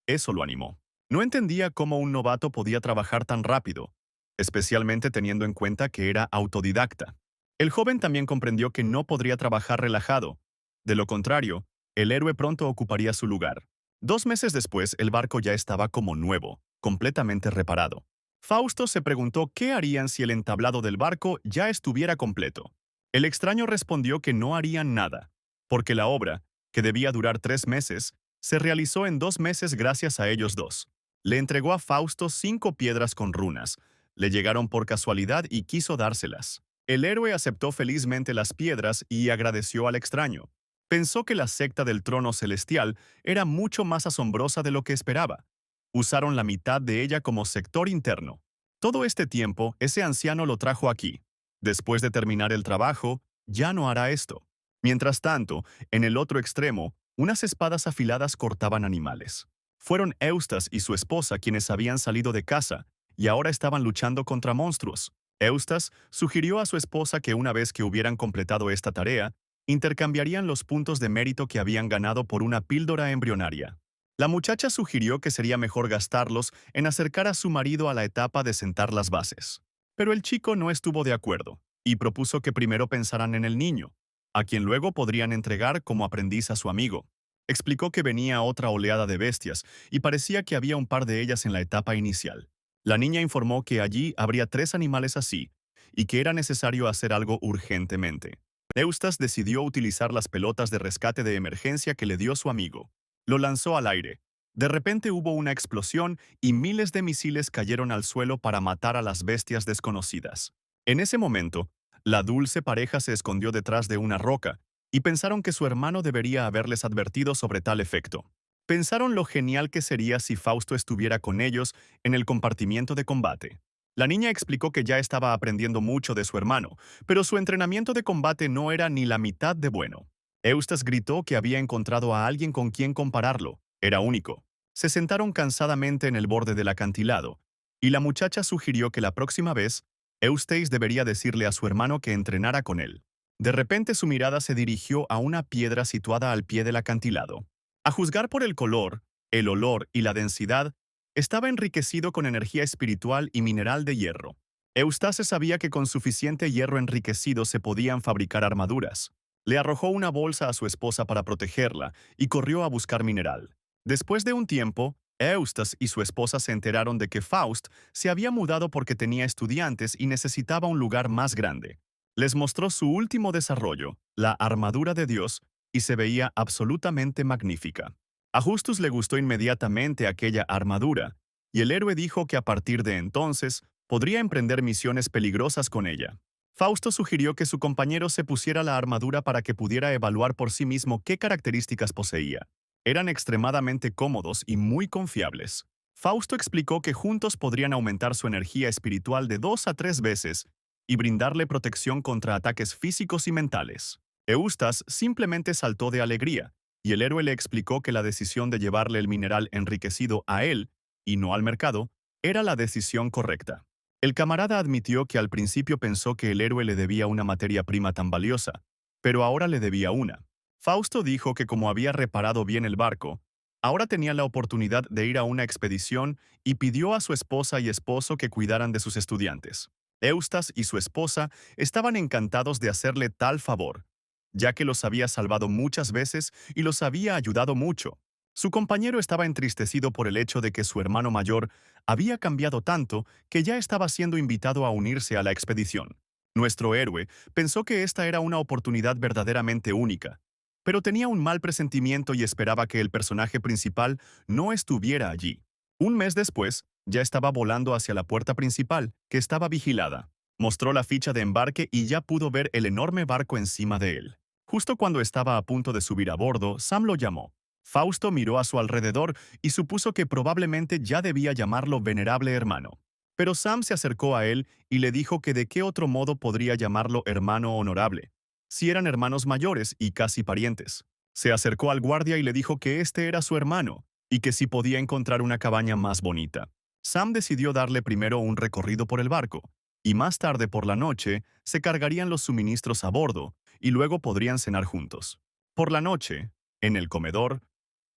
Eso lo animó. No entendía cómo un novato podía trabajar tan rápido, especialmente teniendo en cuenta que era autodidacta. El joven también comprendió que no podría trabajar relajado. De lo contrario, el héroe pronto ocuparía su lugar. 2 meses después, el barco ya estaba como nuevo, completamente reparado. Fausto se preguntó qué harían si el entablado del barco ya estuviera completo. El extraño respondió que no harían nada, porque la obra, que debía durar 3 meses, se realizó en 2 meses gracias a ellos dos. Le entregó a Fausto 5 piedras con runas. Le llegaron por casualidad y quiso dárselas. El héroe aceptó felizmente las piedras y agradeció al extraño. Pensó que la secta del trono celestial era mucho más asombrosa de lo que esperaba. Usaron la mitad de ella como sector interno. Todo este tiempo, ese anciano lo trajo aquí. Después de terminar el trabajo, ya no hará esto. Mientras tanto, en el otro extremo, unas espadas afiladas cortaban animales. Fueron Eustas y su esposa quienes habían salido de casa y ahora estaban luchando contra monstruos. Eustas sugirió a su esposa que una vez que hubieran completado esta tarea, intercambiarían los puntos de mérito que habían ganado por una píldora embrionaria. La muchacha sugirió que sería mejor gastarlos en acercar a su marido a la etapa de sentar las bases. Pero el chico no estuvo de acuerdo y propuso que primero pensaran en el niño, a quien luego podrían entregar como aprendiz a su amigo. Explicó que venía otra oleada de bestias y parecía que había un par de ellas en la etapa inicial. La niña informó que allí habría 3 animales así y que era necesario hacer algo urgentemente. Eustas decidió utilizar las pelotas de rescate de emergencia que le dio su amigo. Lo lanzó al aire. De repente hubo una explosión y miles de misiles cayeron al suelo para matar a las bestias desconocidas. En ese momento, la dulce pareja se escondió detrás de una roca y pensaron que su hermano debería haberles advertido sobre tal efecto. Pensaron lo genial que sería si Fausto estuviera con ellos en el compartimiento de combate. La niña explicó que ya estaba aprendiendo mucho de su hermano, pero su entrenamiento de combate no era ni la mitad de bueno. Eustas gritó que había encontrado a alguien con quien compararlo. Era único. Se sentaron cansadamente en el borde del acantilado, y la muchacha sugirió que la próxima vez, Eustace debería decirle a su hermano que entrenara con él. De repente su mirada se dirigió a una piedra situada al pie del acantilado. A juzgar por el color, el olor y la densidad, estaba enriquecido con energía espiritual y mineral de hierro. Eustace sabía que con suficiente hierro enriquecido se podían fabricar armaduras. Le arrojó una bolsa a su esposa para protegerla y corrió a buscar mineral. Después de un tiempo, Eustace y su esposa se enteraron de que Faust se había mudado porque tenía estudiantes y necesitaba un lugar más grande. Les mostró su último desarrollo, la armadura de Dios, y se veía absolutamente magnífica. A Justus le gustó inmediatamente aquella armadura, y el héroe dijo que a partir de entonces podría emprender misiones peligrosas con ella. Fausto sugirió que su compañero se pusiera la armadura para que pudiera evaluar por sí mismo qué características poseía. Eran extremadamente cómodos y muy confiables. Fausto explicó que juntos podrían aumentar su energía espiritual de 2 a 3 veces y brindarle protección contra ataques físicos y mentales. Eustas simplemente saltó de alegría, y el héroe le explicó que la decisión de llevarle el mineral enriquecido a él, y no al mercado, era la decisión correcta. El camarada admitió que al principio pensó que el héroe le debía una materia prima tan valiosa, pero ahora le debía una. Fausto dijo que como había reparado bien el barco, ahora tenía la oportunidad de ir a una expedición y pidió a su esposa y esposo que cuidaran de sus estudiantes. Eustas y su esposa estaban encantados de hacerle tal favor, ya que los había salvado muchas veces y los había ayudado mucho. Su compañero estaba entristecido por el hecho de que su hermano mayor había cambiado tanto que ya estaba siendo invitado a unirse a la expedición. Nuestro héroe pensó que esta era una oportunidad verdaderamente única, pero tenía un mal presentimiento y esperaba que el personaje principal no estuviera allí. Un mes después, ya estaba volando hacia la puerta principal, que estaba vigilada. Mostró la ficha de embarque y ya pudo ver el enorme barco encima de él. Justo cuando estaba a punto de subir a bordo, Sam lo llamó. Fausto miró a su alrededor y supuso que probablemente ya debía llamarlo venerable hermano. Pero Sam se acercó a él y le dijo que de qué otro modo podría llamarlo hermano honorable, si eran hermanos mayores y casi parientes. Se acercó al guardia y le dijo que este era su hermano y que si podía encontrar una cabaña más bonita. Sam decidió darle primero un recorrido por el barco, y más tarde por la noche se cargarían los suministros a bordo y luego podrían cenar juntos. Por la noche, en el comedor,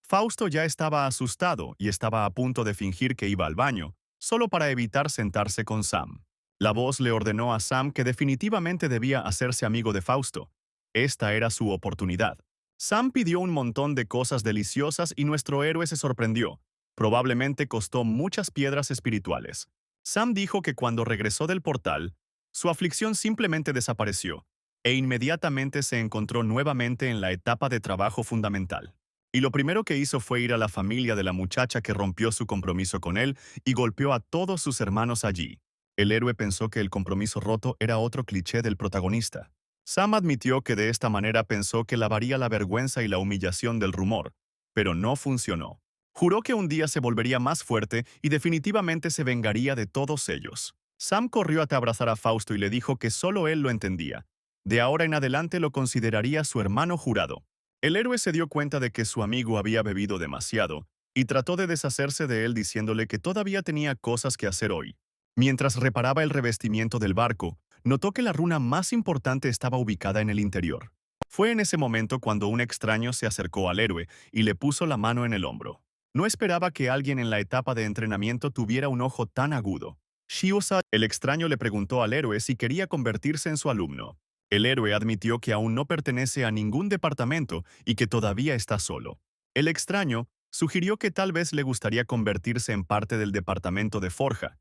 Fausto ya estaba asustado y estaba a punto de fingir que iba al baño, solo para evitar sentarse con Sam. La voz le ordenó a Sam que definitivamente debía hacerse amigo de Fausto. Esta era su oportunidad. Sam pidió un montón de cosas deliciosas y nuestro héroe se sorprendió. Probablemente costó muchas piedras espirituales. Sam dijo que cuando regresó del portal, su aflicción simplemente desapareció, e inmediatamente se encontró nuevamente en la etapa de trabajo fundamental. Y lo primero que hizo fue ir a la familia de la muchacha que rompió su compromiso con él y golpeó a todos sus hermanos allí. El héroe pensó que el compromiso roto era otro cliché del protagonista. Sam admitió que de esta manera pensó que lavaría la vergüenza y la humillación del rumor, pero no funcionó. Juró que un día se volvería más fuerte y definitivamente se vengaría de todos ellos. Sam corrió a abrazar a Fausto y le dijo que solo él lo entendía. De ahora en adelante lo consideraría su hermano jurado. El héroe se dio cuenta de que su amigo había bebido demasiado y trató de deshacerse de él diciéndole que todavía tenía cosas que hacer hoy. Mientras reparaba el revestimiento del barco, notó que la runa más importante estaba ubicada en el interior. Fue en ese momento cuando un extraño se acercó al héroe y le puso la mano en el hombro. No esperaba que alguien en la etapa de entrenamiento tuviera un ojo tan agudo. Shiusa, el extraño, le preguntó al héroe si quería convertirse en su alumno. El héroe admitió que aún no pertenece a ningún departamento y que todavía está solo. El extraño sugirió que tal vez le gustaría convertirse en parte del departamento de forja,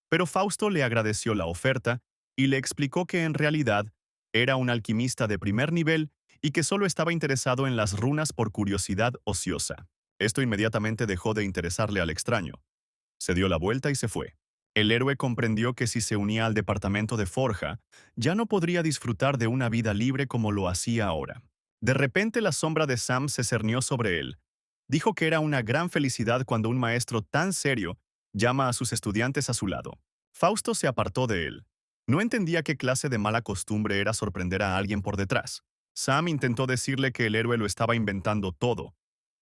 pero Fausto le agradeció la oferta y le explicó que en realidad era un alquimista de primer nivel y que solo estaba interesado en las runas por curiosidad ociosa. Esto inmediatamente dejó de interesarle al extraño. Se dio la vuelta y se fue. El héroe comprendió que si se unía al departamento de forja, ya no podría disfrutar de una vida libre como lo hacía ahora. De repente la sombra de Sam se cernió sobre él. Dijo que era una gran felicidad cuando un maestro tan serio llama a sus estudiantes a su lado. Fausto se apartó de él. No entendía qué clase de mala costumbre era sorprender a alguien por detrás. Sam intentó decirle que el héroe lo estaba inventando todo,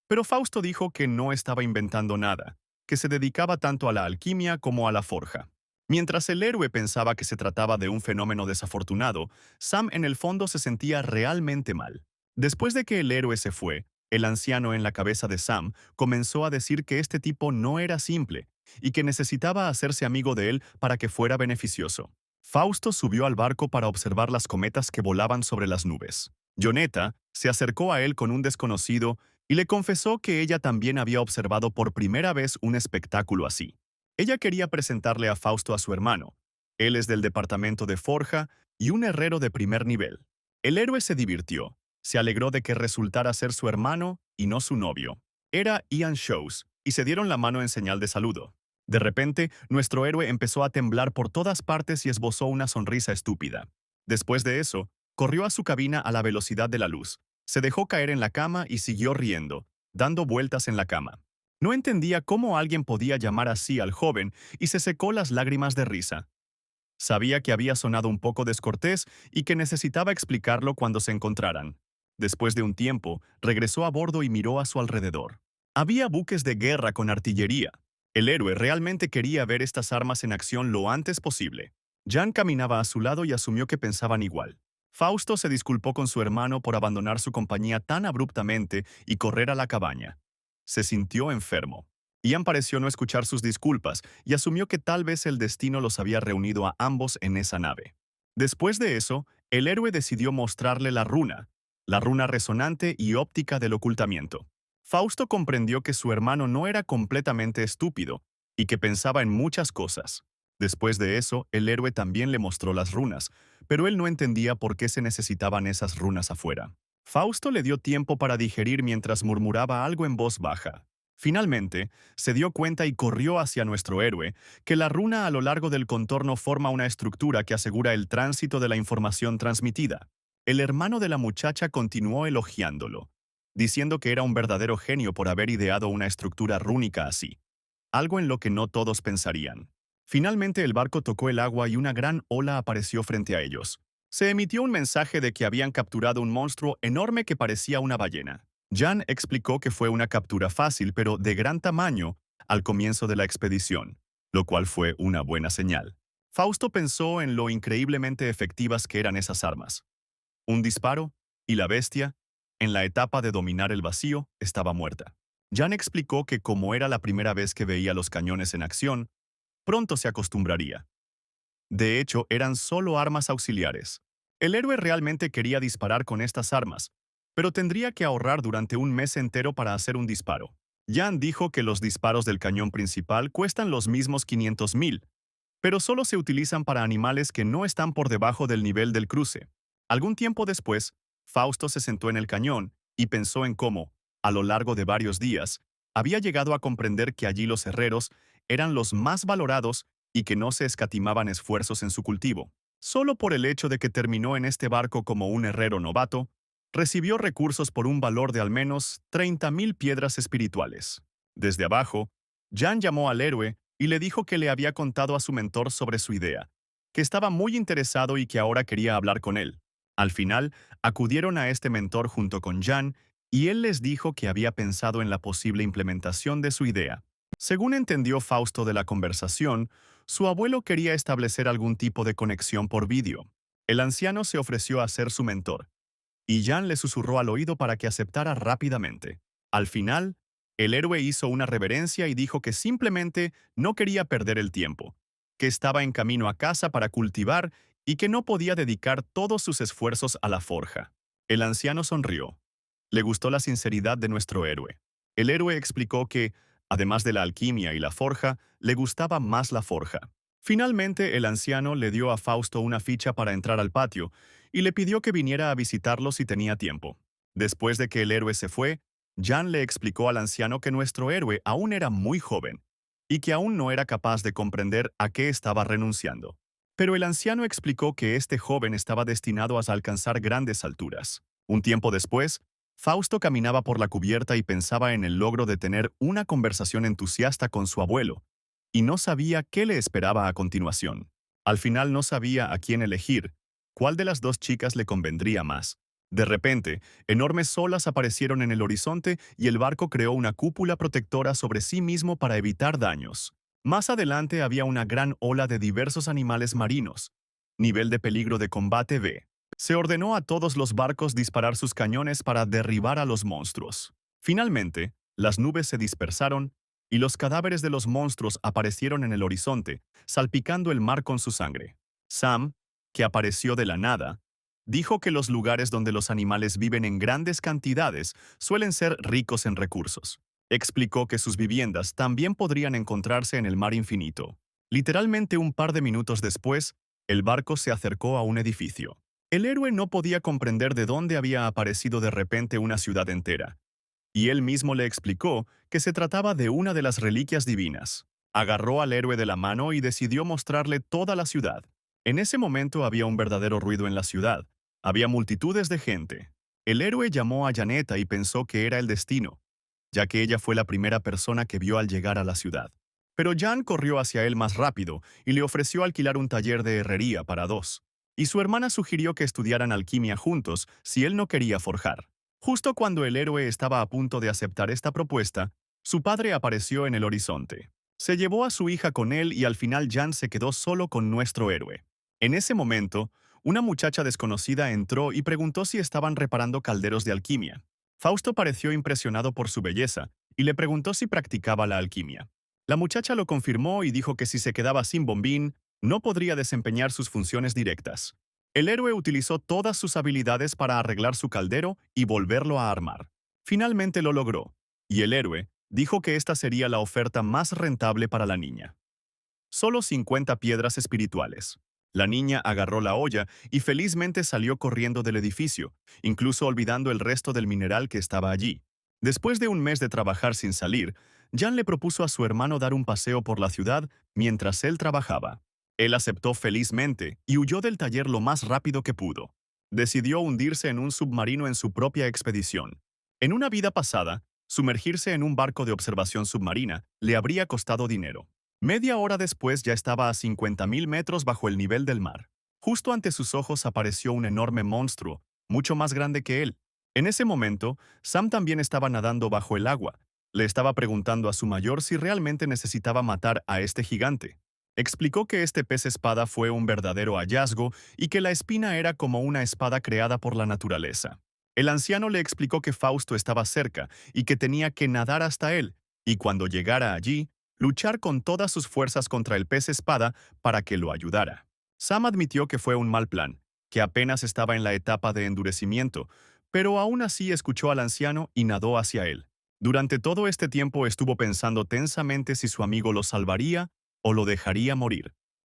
pero Fausto dijo que no estaba inventando nada, que se dedicaba tanto a la alquimia como a la forja. Mientras el héroe pensaba que se trataba de un fenómeno desafortunado, Sam en el fondo se sentía realmente mal. Después de que el héroe se fue, el anciano en la cabeza de Sam comenzó a decir que este tipo no era simple y que necesitaba hacerse amigo de él para que fuera beneficioso. Fausto subió al barco para observar las cometas que volaban sobre las nubes. Joneta se acercó a él con un desconocido y le confesó que ella también había observado por primera vez un espectáculo así. Ella quería presentarle a Fausto a su hermano. Él es del departamento de forja y un herrero de primer nivel. El héroe se divirtió. Se alegró de que resultara ser su hermano y no su novio. Era Ian Shows, y se dieron la mano en señal de saludo. De repente, nuestro héroe empezó a temblar por todas partes y esbozó una sonrisa estúpida. Después de eso, corrió a su cabina a la velocidad de la luz. Se dejó caer en la cama y siguió riendo, dando vueltas en la cama. No entendía cómo alguien podía llamar así al joven y se secó las lágrimas de risa. Sabía que había sonado un poco descortés y que necesitaba explicarlo cuando se encontraran. Después de un tiempo, regresó a bordo y miró a su alrededor. Había buques de guerra con artillería. El héroe realmente quería ver estas armas en acción lo antes posible. Jan caminaba a su lado y asumió que pensaban igual. Fausto se disculpó con su hermano por abandonar su compañía tan abruptamente y correr a la cabaña. Se sintió enfermo. Ian pareció no escuchar sus disculpas y asumió que tal vez el destino los había reunido a ambos en esa nave. Después de eso, el héroe decidió mostrarle la runa resonante y óptica del ocultamiento. Fausto comprendió que su hermano no era completamente estúpido y que pensaba en muchas cosas. Después de eso, el héroe también le mostró las runas, pero él no entendía por qué se necesitaban esas runas afuera. Fausto le dio tiempo para digerir mientras murmuraba algo en voz baja. Finalmente, se dio cuenta y corrió hacia nuestro héroe, que la runa a lo largo del contorno forma una estructura que asegura el tránsito de la información transmitida. El hermano de la muchacha continuó elogiándolo, diciendo que era un verdadero genio por haber ideado una estructura rúnica así, algo en lo que no todos pensarían. Finalmente el barco tocó el agua y una gran ola apareció frente a ellos. Se emitió un mensaje de que habían capturado un monstruo enorme que parecía una ballena. Jan explicó que fue una captura fácil pero de gran tamaño al comienzo de la expedición, lo cual fue una buena señal. Fausto pensó en lo increíblemente efectivas que eran esas armas. Un disparo, y la bestia, en la etapa de dominar el vacío, estaba muerta. Jan explicó que como era la primera vez que veía los cañones en acción, pronto se acostumbraría. De hecho, eran solo armas auxiliares. El héroe realmente quería disparar con estas armas, pero tendría que ahorrar durante un mes entero para hacer un disparo. Jan dijo que los disparos del cañón principal cuestan los mismos 500,000, pero solo se utilizan para animales que no están por debajo del nivel del cruce. Algún tiempo después, Fausto se sentó en el cañón y pensó en cómo, a lo largo de varios días, había llegado a comprender que allí los herreros eran los más valorados y que no se escatimaban esfuerzos en su cultivo. Solo por el hecho de que terminó en este barco como un herrero novato, recibió recursos por un valor de al menos 30,000 piedras espirituales. Desde abajo, Jan llamó al héroe y le dijo que le había contado a su mentor sobre su idea, que estaba muy interesado y que ahora quería hablar con él. Al final, acudieron a este mentor junto con Jan y él les dijo que había pensado en la posible implementación de su idea. Según entendió Fausto de la conversación, su abuelo quería establecer algún tipo de conexión por vídeo. El anciano se ofreció a ser su mentor, y Jan le susurró al oído para que aceptara rápidamente. Al final, el héroe hizo una reverencia y dijo que simplemente no quería perder el tiempo, que estaba en camino a casa para cultivar y que no podía dedicar todos sus esfuerzos a la forja. El anciano sonrió. Le gustó la sinceridad de nuestro héroe. El héroe explicó que, además de la alquimia y la forja, le gustaba más la forja. Finalmente, el anciano le dio a Fausto una ficha para entrar al patio y le pidió que viniera a visitarlo si tenía tiempo. Después de que el héroe se fue, Jan le explicó al anciano que nuestro héroe aún era muy joven y que aún no era capaz de comprender a qué estaba renunciando. Pero el anciano explicó que este joven estaba destinado a alcanzar grandes alturas. Un tiempo después, Fausto caminaba por la cubierta y pensaba en el logro de tener una conversación entusiasta con su abuelo, y no sabía qué le esperaba a continuación. Al final no sabía a quién elegir, cuál de las dos chicas le convendría más. De repente, enormes olas aparecieron en el horizonte y el barco creó una cúpula protectora sobre sí mismo para evitar daños. Más adelante había una gran ola de diversos animales marinos. Nivel de peligro de combate B. Se ordenó a todos los barcos disparar sus cañones para derribar a los monstruos. Finalmente, las nubes se dispersaron y los cadáveres de los monstruos aparecieron en el horizonte, salpicando el mar con su sangre. Sam, que apareció de la nada, dijo que los lugares donde los animales viven en grandes cantidades suelen ser ricos en recursos. Explicó que sus viviendas también podrían encontrarse en el mar infinito. Literalmente un par de minutos después, el barco se acercó a un edificio. El héroe no podía comprender de dónde había aparecido de repente una ciudad entera, y él mismo le explicó que se trataba de una de las reliquias divinas. Agarró al héroe de la mano y decidió mostrarle toda la ciudad. En ese momento había un verdadero ruido en la ciudad. Había multitudes de gente. El héroe llamó a Janetta y pensó que era el destino, ya que ella fue la primera persona que vio al llegar a la ciudad. Pero Jan corrió hacia él más rápido y le ofreció alquilar un taller de herrería para dos. Y su hermana sugirió que estudiaran alquimia juntos si él no quería forjar. Justo cuando el héroe estaba a punto de aceptar esta propuesta, su padre apareció en el horizonte. Se llevó a su hija con él y al final Jan se quedó solo con nuestro héroe. En ese momento, una muchacha desconocida entró y preguntó si estaban reparando calderos de alquimia. Fausto pareció impresionado por su belleza y le preguntó si practicaba la alquimia. La muchacha lo confirmó y dijo que si se quedaba sin bombín, no podría desempeñar sus funciones directas. El héroe utilizó todas sus habilidades para arreglar su caldero y volverlo a armar. Finalmente lo logró, y el héroe dijo que esta sería la oferta más rentable para la niña. Solo 50 piedras espirituales. La niña agarró la olla y felizmente salió corriendo del edificio, incluso olvidando el resto del mineral que estaba allí. Después de un mes de trabajar sin salir, Jan le propuso a su hermano dar un paseo por la ciudad mientras él trabajaba. Él aceptó felizmente y huyó del taller lo más rápido que pudo. Decidió hundirse en un submarino en su propia expedición. En una vida pasada, sumergirse en un barco de observación submarina le habría costado dinero. Media hora después ya estaba a 50.000 metros bajo el nivel del mar. Justo ante sus ojos apareció un enorme monstruo, mucho más grande que él. En ese momento, Sam también estaba nadando bajo el agua. Le estaba preguntando a su mayor si realmente necesitaba matar a este gigante. Explicó que este pez espada fue un verdadero hallazgo y que la espina era como una espada creada por la naturaleza. El anciano le explicó que Fausto estaba cerca y que tenía que nadar hasta él, y cuando llegara allí, luchar con todas sus fuerzas contra el pez espada para que lo ayudara. Sam admitió que fue un mal plan, que apenas estaba en la etapa de endurecimiento, pero aún así escuchó al anciano y nadó hacia él. Durante todo este tiempo estuvo pensando tensamente si su amigo lo salvaría o lo dejaría morir.